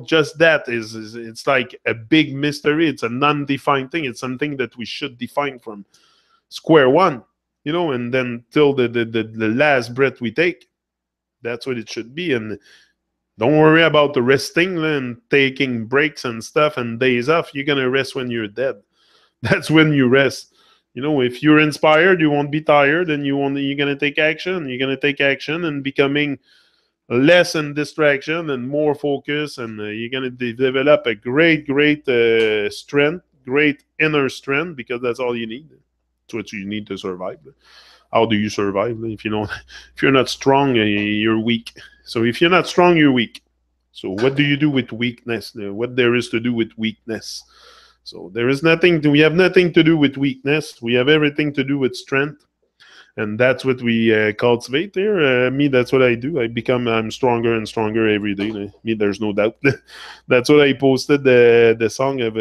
Just that it's like a big mystery. It's a non-defined thing. It's something that we should define from square one, and then till the last breath we take. That's what it should be. And don't worry about the resting and taking breaks and stuff and days off. You're going to rest when you're dead. That's when you rest. If you're inspired, you won't be tired, and you're going to take action. You're going to take action and becoming less in distraction and more focus, and you're going to develop a great strength, great inner strength, because that's all you need. It's what you need to survive. How do you survive? If you're not strong, you're weak. So if you're not strong, you're weak. So what do you do with weakness? What there is to do with weakness? So we have nothing to do with weakness. We have everything to do with strength. And that's what we cultivate there. Me, that's what I do. I'm stronger and stronger every day. Me, there's no doubt. That's what I posted the song of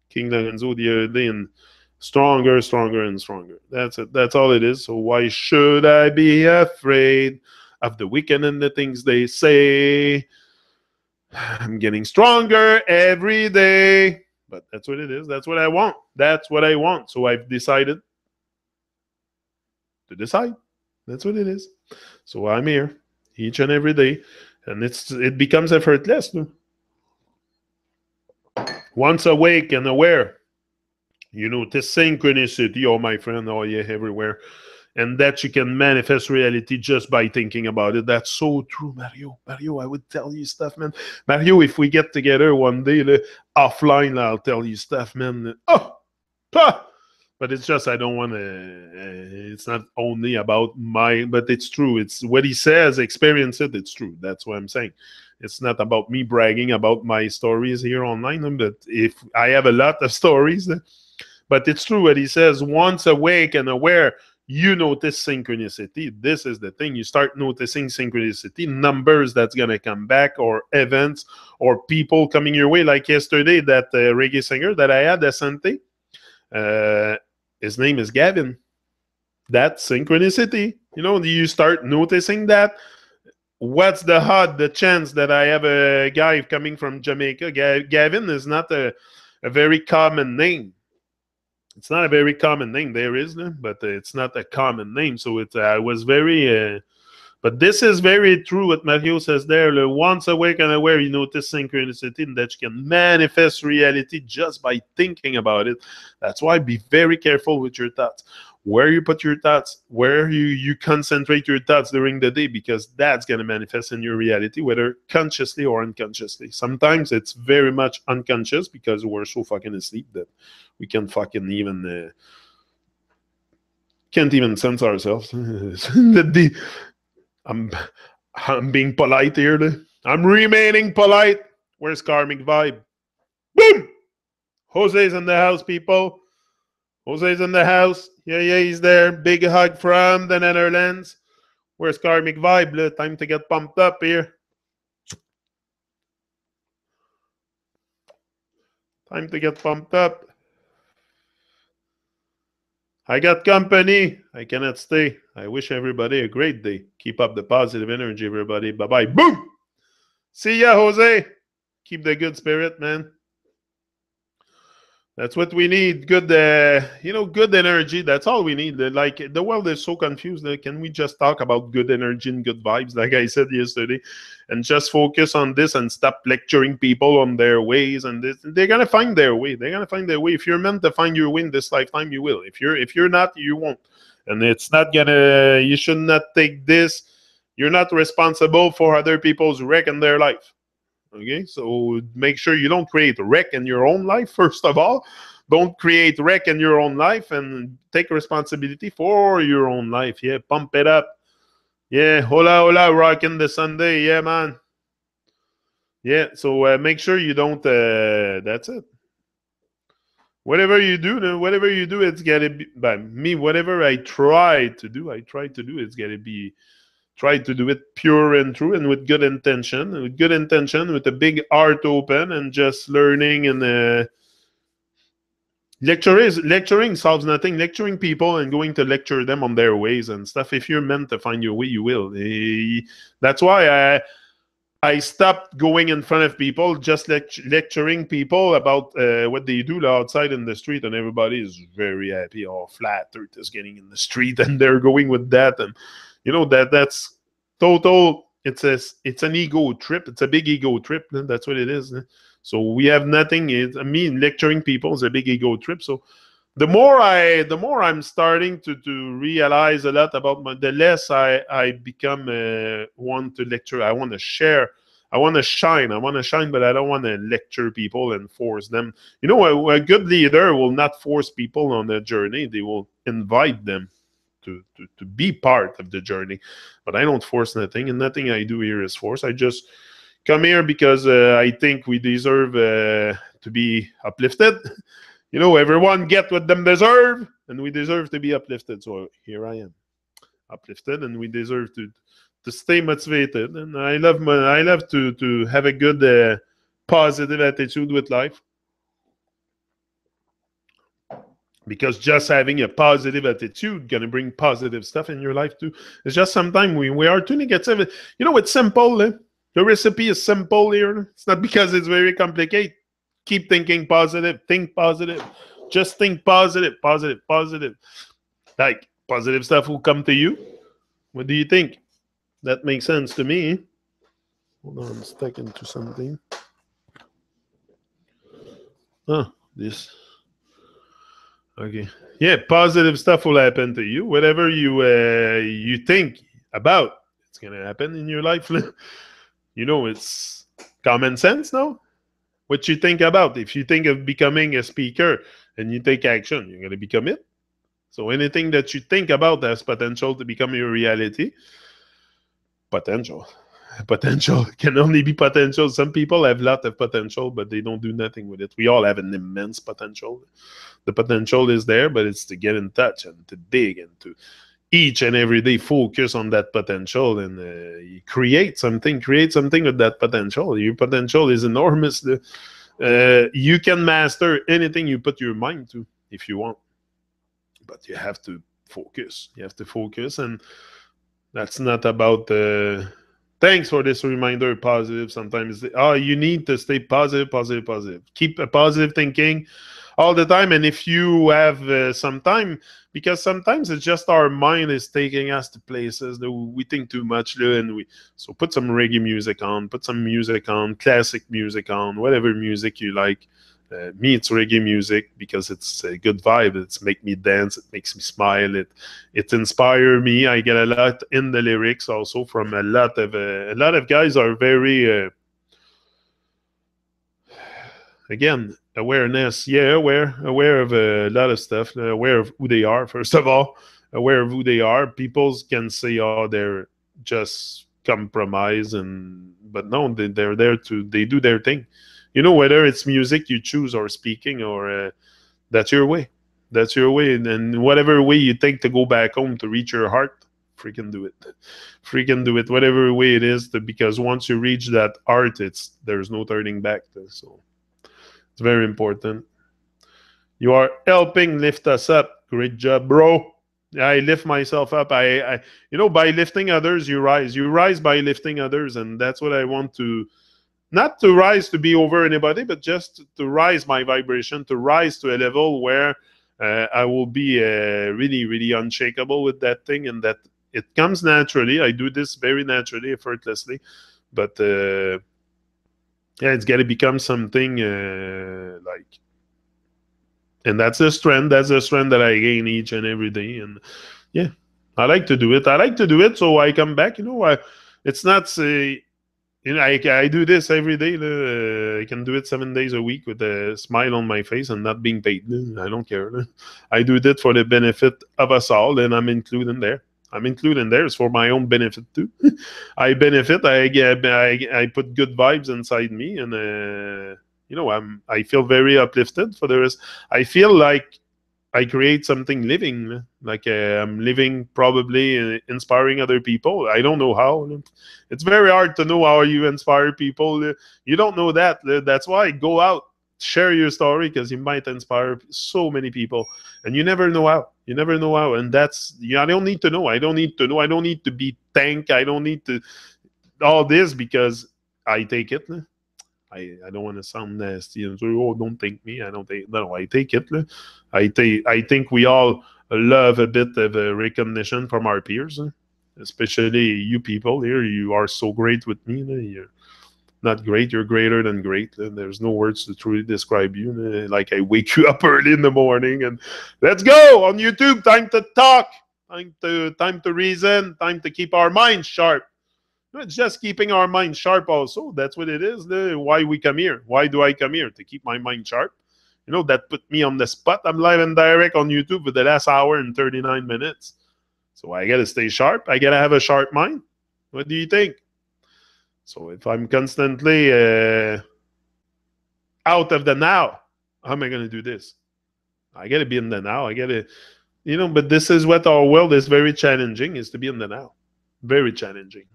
King Lorenzo the other day, and stronger, stronger, and stronger. That's it. That's all it is. So why should I be afraid of the wicked and the things they say? I'm getting stronger every day. But that's what it is. That's what I want. That's what I want. So I've decided to decide. That's what it is. So I'm here each and every day, and it becomes effortless. Once awake and aware, this synchronicity, oh my friend, oh yeah, everywhere, and that you can manifest reality just by thinking about it. That's so true, Mario. I would tell you stuff, man. Mario, if we get together one day, offline, I'll tell you stuff, man. But it's just I don't want to. It's not only about but it's true. It's what he says. Experience it. It's true. That's what I'm saying. It's not about me bragging about my stories here online, but if I have a lot of stories, but it's true what he says. Once awake and aware, you notice synchronicity. This is the thing. You start noticing synchronicity, numbers that's going to come back, or events, or people coming your way. Like yesterday, that reggae singer that I had, Asante, his name is Gavin. That synchronicity. You start noticing that. What's the chance that I have a guy coming from Jamaica? Gavin is not a very common name. It's not a very common name. There is, but it's not a common name. So it was very... but this is very true what Mario says there. Once awake and aware, you notice synchronicity, and that you can manifest reality just by thinking about it. That's why be very careful with your thoughts. Where you put your thoughts, where you concentrate your thoughts during the day, because that's going to manifest in your reality, whether consciously or unconsciously. Sometimes it's very much unconscious because we're so fucking asleep that we can't fucking even... can't even sense ourselves. I'm being polite here. I'm remaining polite. Where's Karmic Vibe? Boom! Jose's in the house, people. Jose's in the house. Yeah, he's there. Big hug from the Netherlands. Where's Karmic Vibe? Time to get pumped up here. Time to get pumped up. I got company. I cannot stay. I wish everybody a great day. Keep up the positive energy, everybody. Bye-bye. Boom! See ya, Jose. Keep the good spirit, man. That's what we need. Good, good energy. That's all we need. Like, the world is so confused. Can we just talk about good energy and good vibes, like I said yesterday, and just focus on this and stop lecturing people on their ways? And this, they're gonna find their way. They're gonna find their way. If you're meant to find your way in this lifetime, you will. If you're not, you won't. And it's not gonna. You should not take this. You're not responsible for other people's wreck in their life. Okay, so make sure you don't create wreck in your own life, first of all. Don't create wreck in your own life, and take responsibility for your own life. Yeah, pump it up. Yeah, hola, rocking the Sunday. Yeah, man. Yeah, so make sure you don't... that's it. Whatever you do, it's got to be... By me, whatever I try to do, it's got to be... Try to do it pure and true and with good intention. With a big heart open, and just learning. And lecturing solves nothing. Lecturing people and going to lecture them on their ways and stuff. If you're meant to find your way, you will. That's why I stopped going in front of people, just lecturing people about what they do outside in the street, and everybody is very happy. Oh, flat earth is getting in the street, and they're going with that. And that's total. It's an ego trip. It's a big ego trip. That's what it is. So we have nothing. Lecturing people is a big ego trip. So the more I'm starting to realize a lot about the less I become want to lecture. I want to share. I want to shine. But I don't want to lecture people and force them. A good leader will not force people on their journey. They will invite them to be part of the journey. But I don't force nothing, and nothing I do here is force. I just come here because I think we deserve to be uplifted. Everyone get what them deserve, and we deserve to be uplifted. So here I am, uplifted, and we deserve to stay motivated. And I love to have a good positive attitude with life. Because just having a positive attitude gonna bring positive stuff in your life too. It's just sometimes we are too negative. It's simple. The recipe is simple here. It's not because it's very complicated. Keep thinking positive. Think positive. Just think positive. Like, positive stuff will come to you. What do you think? That makes sense to me. Hold on, I'm stuck into something. This. Okay. Yeah, positive stuff will happen to you. Whatever you think about, it's gonna happen in your life. It's common sense, no? What you think about. If you think of becoming a speaker and you take action, you're gonna become it. So anything that you think about has potential to become your reality. Potential. Potential can only be potential. Some people have a lot of potential, but they don't do nothing with it. We all have an immense potential. The potential is there, but it's to get in touch and to dig and to each and every day focus on that potential and create something with that potential. Your potential is enormous. You can master anything you put your mind to if you want, but you have to focus. And that's not about thanks for this reminder. Positive. Sometimes you need to stay positive. Keep a positive thinking all the time. And if you have some time, because sometimes it's just our mind is taking us to places that we think too much, and so put some reggae music on, put some music on, classic music on, whatever music you like. Me, it's reggae music because it's a good vibe. It's make me dance. It makes me smile. It inspires me. I get a lot in the lyrics also from a lot of guys are very again awareness. Yeah, aware of a lot of stuff. Aware of who they are. First of all, aware of who they are. People can say, "Oh, they're just compromise," but no, they're there they do their thing. Whether it's music you choose or speaking or that's your way. That's your way. And whatever way you take to go back home to reach your heart, freaking do it. Freaking do it. Whatever way it is, because once you reach that heart, there's no turning back. So it's very important. You are helping lift us up. Great job, bro. I lift myself up. I by lifting others, you rise. You rise by lifting others, and that's what I want to. Not to rise to be over anybody, but just to rise my vibration, to rise to a level where I will be really, really unshakable with that thing, and that it comes naturally. I do this very naturally, effortlessly, but it's got to become something like, and that's the strength. That's the strength that I gain each and every day, and yeah, I like to do it. So I come back. It's not say. I do this every day. I can do it 7 days a week with a smile on my face and not being paid. I don't care. I do it for the benefit of us all, and I'm including there. It's for my own benefit too. I benefit. I put good vibes inside me, and I feel very uplifted for the rest. I feel like I create something living, like I'm living, probably inspiring other people. I don't know how. It's very hard to know how you inspire people. You don't know that. That's why go out, share your story, because you might inspire so many people, and you never know how. And I don't need to know. I don't need to know. I don't need to be thanked. I don't need to all this because I take it. I don't want to sound nasty and say, "Oh, don't thank me." I don't take. No, I take it. I think we all love a bit of recognition from our peers, especially you people here. You are so great with me. You're not great. You're greater than great. There's no words to truly describe you. Like I wake you up early in the morning and let's go on YouTube. Time to talk. Time to reason. Time to keep our minds sharp. It's just keeping our mind sharp also. That's what it is. Why we come here. Why do I come here? To keep my mind sharp. That put me on the spot. I'm live and direct on YouTube for the last hour and 39 minutes. So I got to stay sharp. I got to have a sharp mind. What do you think? So if I'm constantly out of the now, how am I going to do this? I got to be in the now. I got to, but this is what our world is very challenging, is to be in the now. Very challenging.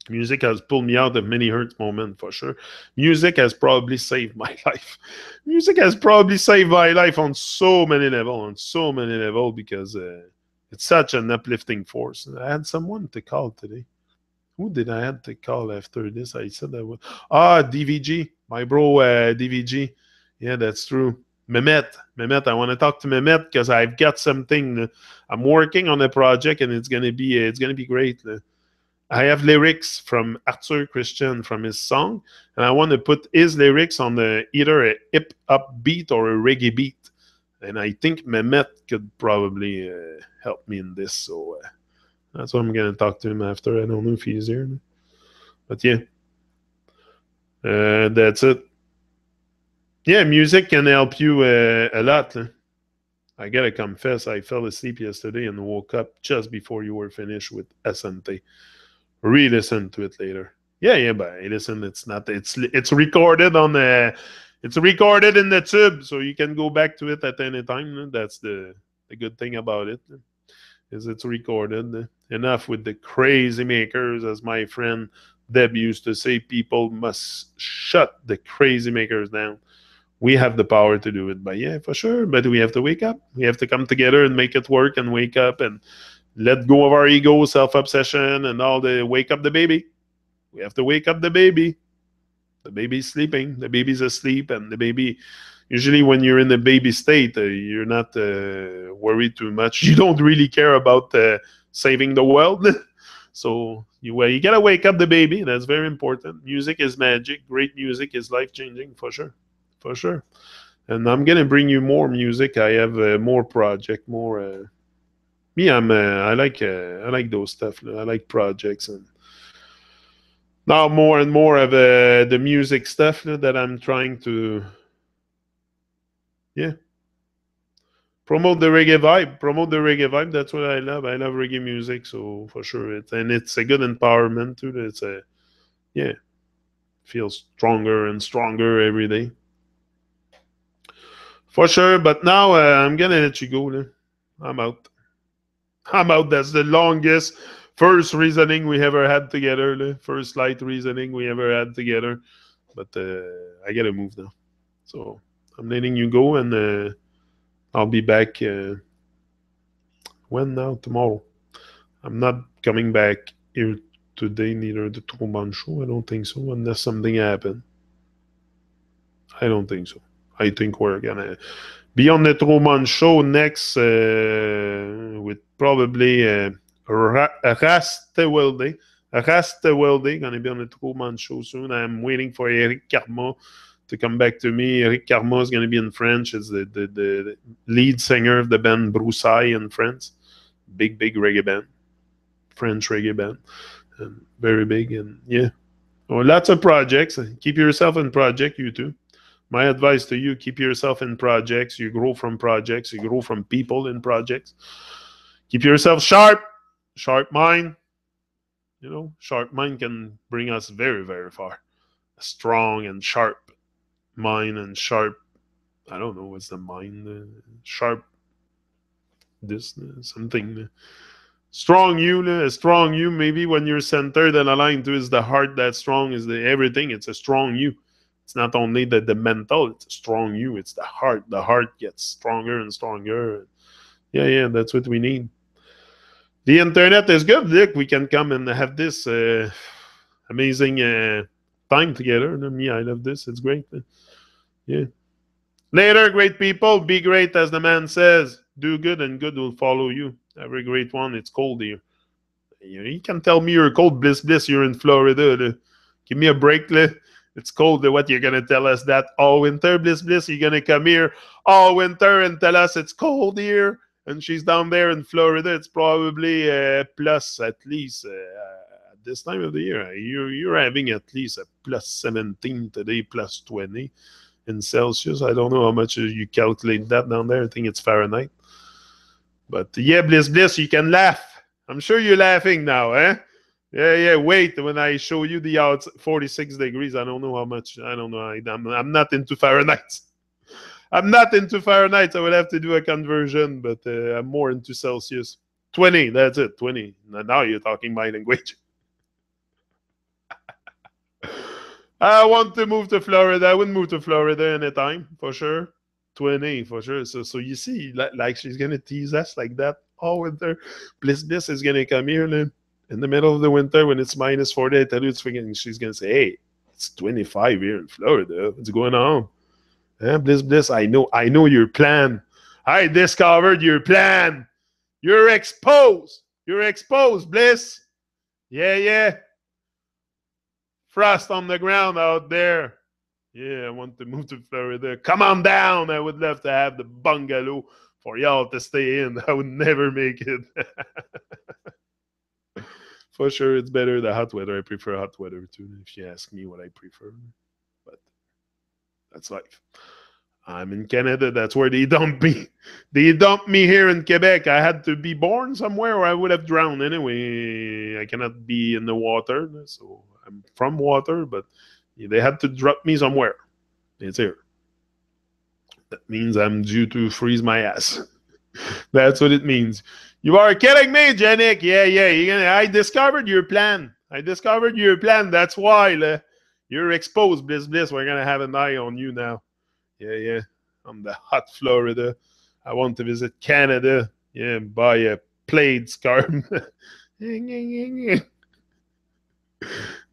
Music has pulled me out of many hurt moments, for sure. Music has probably saved my life. Music has probably saved my life on so many levels, because it's such an uplifting force. I had someone to call today. Who did I have to call after this? I said I would. DVG. My bro, DVG. Yeah, that's true. Mehmet, I want to talk to Mehmet because I've got something. I'm working on a project, and it's gonna be great. I have lyrics from Arthur Christian from his song, and I want to put his lyrics on either a hip-hop beat or a reggae beat. And I think Mehmet could probably help me in this. So that's what I'm going to talk to him after. I don't know if he's here. But yeah, that's it. Yeah, music can help you a lot. I got to confess, I fell asleep yesterday and woke up just before you were finished with Asante. re-listen to it later. Yeah, but listen, it's not. It's recorded on the. It's recorded in the tube, so you can go back to it at any time. That's the good thing about it, is it's recorded. Enough with the crazy makers, as my friend Deb used to say. People must shut the crazy makers down. We have the power to do it, but yeah, for sure. But we have to wake up. We have to come together and make it work, and wake up and let go of our ego, self-obsession, and all the wake up the baby. We have to wake up the baby. The baby's sleeping. The baby's asleep, and the baby. Usually, when you're in the baby state, you're not worried too much. You don't really care about saving the world. So you gotta wake up the baby. That's very important. Music is magic. Great music is life changing, for sure, for sure. And I'm gonna bring you more music. I have more project, more. Me, I like those stuff. I like projects, and now more and more of the music stuff that I'm trying to, yeah, promote the reggae vibe. Promote the reggae vibe. That's what I love. I love reggae music, so for sure, it's a good empowerment too. It's a, yeah, feels stronger and stronger every day, for sure. But now I'm gonna let you go. I'm out. I'm out. That's the longest first reasoning we ever had together. First light reasoning we ever had together. But I gotta move now. So I'm letting you go, and I'll be back when now? Tomorrow. I'm not coming back here today, neither the Truman show. I don't think so, unless something happened. I don't think so. I think we're gonna be on the Truman show next with probably Rastewelde. Rastewelde gonna be on the Truman show soon. I'm waiting for Eric Carma to come back to me. Eric Carma is gonna be in French. It's the lead singer of the band Broussailles in France. Big reggae band, French reggae band, and very big. And yeah, lots of projects. Keep yourself in project, you too. My advice to you, keep yourself in projects. You grow from projects. You grow from people in projects. Keep yourself sharp. Sharp mind. Sharp mind can bring us very far. A strong and sharp mind, and sharp, I don't know what's the mind. Sharp, this, something. Strong you, a strong you. Maybe when you're centered and aligned to is the heart that's strong, is the everything. It's a strong you. It's not only the mental, it's a strong you. It's the heart. The heart gets stronger and stronger. Yeah, that's what we need. The internet is good. Look, we can come and have this amazing time together. Me, I love this. It's great. Yeah. Later, great people. Be great, as the man says. Do good, and good will follow you. Every great one. It's cold here. You can tell me you're cold. Bliss. You're in Florida. Give me a break. It's cold. What you're gonna tell us that all winter, Bliss? You're gonna come here all winter and tell us it's cold here, and she's down there in Florida. It's probably plus at least at this time of the year. You're having at least a plus 17 today, plus 20 in Celsius. I don't know how much you calculate that down there. I think it's Fahrenheit. But yeah, Bliss, you can laugh. I'm sure you're laughing now, eh? Yeah. Wait, when I show you the out 46 degrees, I don't know how much. I don't know. I'm not into Fahrenheit. I'm not into Fahrenheit. I would have to do a conversion, but I'm more into Celsius. 20, that's it. 20. Now you're talking my language. I want to move to Florida. I would move to Florida anytime, for sure. 20, for sure. So you see, like she's going to tease us like that all winter. Bliss is going to come here in the middle of the winter when it's minus 40. I tell you, she's going to say, hey, it's 25 here in Florida. What's going on? Bliss, I know your plan. I discovered your plan. You're exposed. Bliss. Yeah. Frost on the ground out there. Yeah, I want to move to Florida. Come on down. I would love to have the bungalow for y'all to stay in. I would never make it. For sure, it's better the hot weather. I prefer hot weather too, if you ask me what I prefer. But that's life. I'm in Canada. That's where they dumped me. They dumped me here in Quebec. I had to be born somewhere or I would have drowned anyway. I cannot be in the water. So I'm from water, but they had to drop me somewhere. It's here. That means I'm due to freeze my ass. That's what it means. You are kidding me, Janik. Yeah. I discovered your plan. That's why you're exposed, Bliss. We're going to have an eye on you now. Yeah. I'm the hot Florida. I want to visit Canada. Yeah, buy a plaid scarf.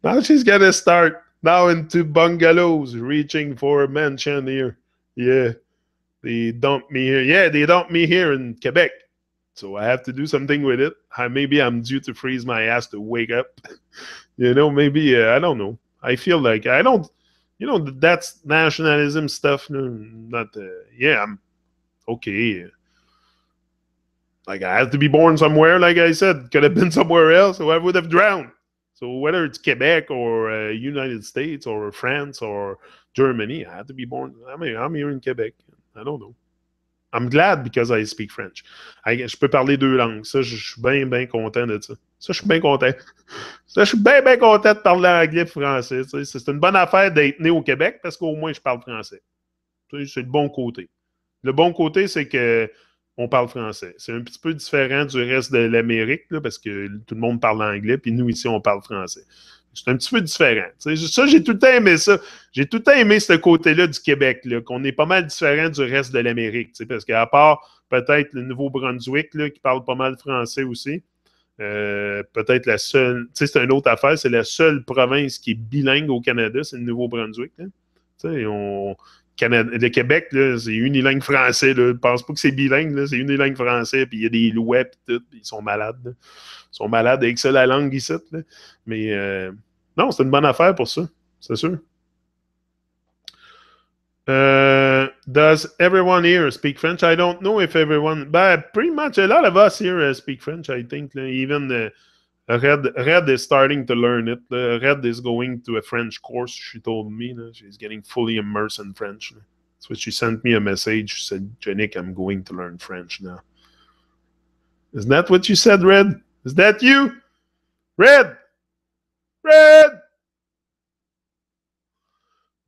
Now she's going to start now into bungalows, reaching for a mansion here. Yeah. They dumped me here. Yeah, they dumped me here in Quebec. So I have to do something with it. Maybe I'm due to freeze my ass to wake up. Maybe, I don't know. I feel like I don't, that's nationalism stuff. Not, I'm okay. Like I have to be born somewhere, like I said. Could have been somewhere else, or I would have drowned. So whether it's Quebec or United States or France or Germany, I have to be born. I'm here in Quebec. I don't know. I'm glad because I speak French. Je peux parler deux langues. Ça, je suis bien, bien content de ça. Ça, je suis bien content. Ça, je suis bien, bien content de parler anglais et français. C'est une bonne affaire d'être né au Québec parce qu'au moins, je parle français. C'est le bon côté. Le bon côté, c'est que on parle français. C'est un petit peu différent du reste de l'Amérique là, parce que tout le monde parle anglais puis nous, ici, on parle français. C'est un petit peu différent. Ça, j'ai tout le temps aimé ça. J'ai tout le temps aimé ce côté-là du Québec, là, qu'on est pas mal différent du reste de l'Amérique. Parce qu'à part peut-être le Nouveau-Brunswick, là, qui parle pas mal français aussi, peut-être la seule... C'est une autre affaire, c'est la seule province qui est bilingue au Canada, c'est le Nouveau-Brunswick. Le Québec, là, c'est unilingue français. Là. Je pense pas que c'est bilingue, là, c'est unilingue français, puis il y a des lois, puis tout, puis ils sont malades. Là. Ils sont malades avec ça, la langue ici. Là. Mais non, c'est une bonne affaire pour ça, c'est sûr. Does everyone here speak French? I don't know if everyone, but pretty much a lot of us here speak French, I think. Even Red is starting to learn it. Red is going to a French course, she told me. She's getting fully immersed in French. So she sent me a message. She said, Janik, I'm going to learn French now. Is that what you said, Red? Is that you? Red!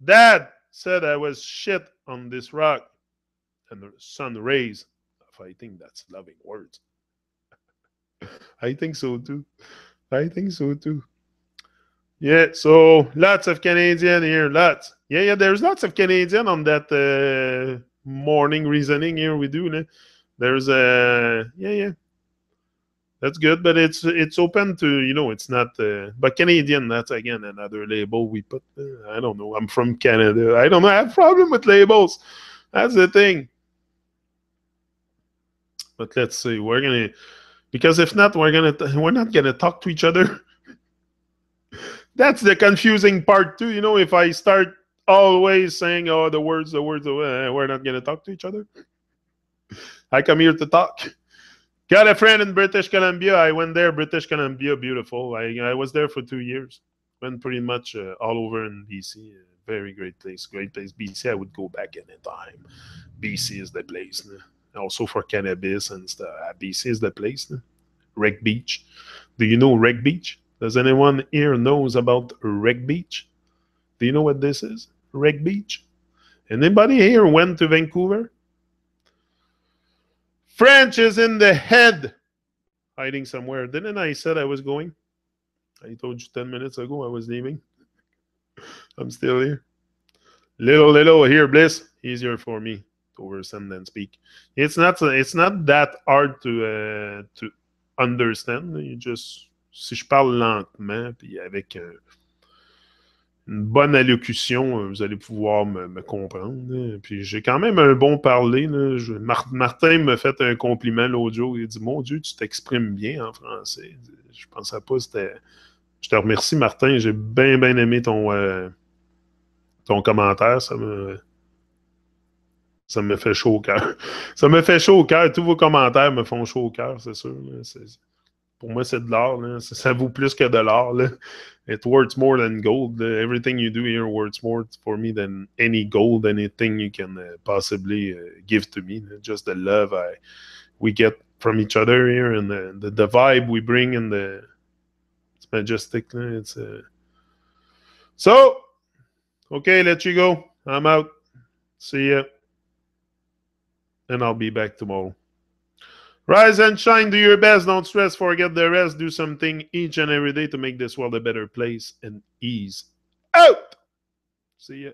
Dad said I was shit on this rock. And the sun rays. I think that's loving words. I think so too. Yeah, so lots of Canadian here, lots. Yeah, there's lots of Canadian on that morning reasoning here we do. There's yeah. That's good, but it's open to, it's not, but Canadian, that's again another label we put. I don't know. I'm from Canada. I don't know. I have a problem with labels. That's the thing. But let's see. Because if not, we're not gonna talk to each other. That's the confusing part too. If I start always saying, oh, the words, we're not gonna talk to each other. I come here to talk. Got a friend in British Columbia. I went there, British Columbia, beautiful. I was there for 2 years. Went pretty much all over in BC. Very great place. BC, I would go back anytime. BC is the place. Also for cannabis and stuff. BC is the place. Wreck Beach. Do you know Wreck Beach? Does anyone here knows about Wreck Beach? Do you know what this is? Wreck Beach? Anybody here went to Vancouver? French is in the head. Hiding somewhere. Didn't I said I was going? I told you 10 minutes ago I was leaving. I'm still here. Little here, Bliss. Easier for me to oversend than speak. It's not that hard to understand. You just, si je parle lentement, puis avec une bonne allocution, vous allez pouvoir me comprendre. Puis j'ai quand même un bon parler. Martin m'a fait un compliment l'autre jour. Il dit, mon Dieu, tu t'exprimes bien en français. Je pensais pas, c'était... Je te remercie, Martin. J'ai bien aimé ton commentaire. Ça me fait chaud au cœur. Ça me fait chaud au cœur. Tous vos commentaires me font chaud au cœur, c'est sûr. Pour moi, c'est de l'or. Là. Ça vaut plus que de l'or. Là. It worth more than gold. Everything you do here worth more for me than any gold, anything you can possibly give to me. Just the love we get from each other here and the vibe we bring and it's majestic. It's So, okay, let you go. I'm out. See ya. And I'll be back tomorrow. Rise and shine, do your best, don't stress, forget the rest, do something each and every day to make this world a better place and ease out. See ya.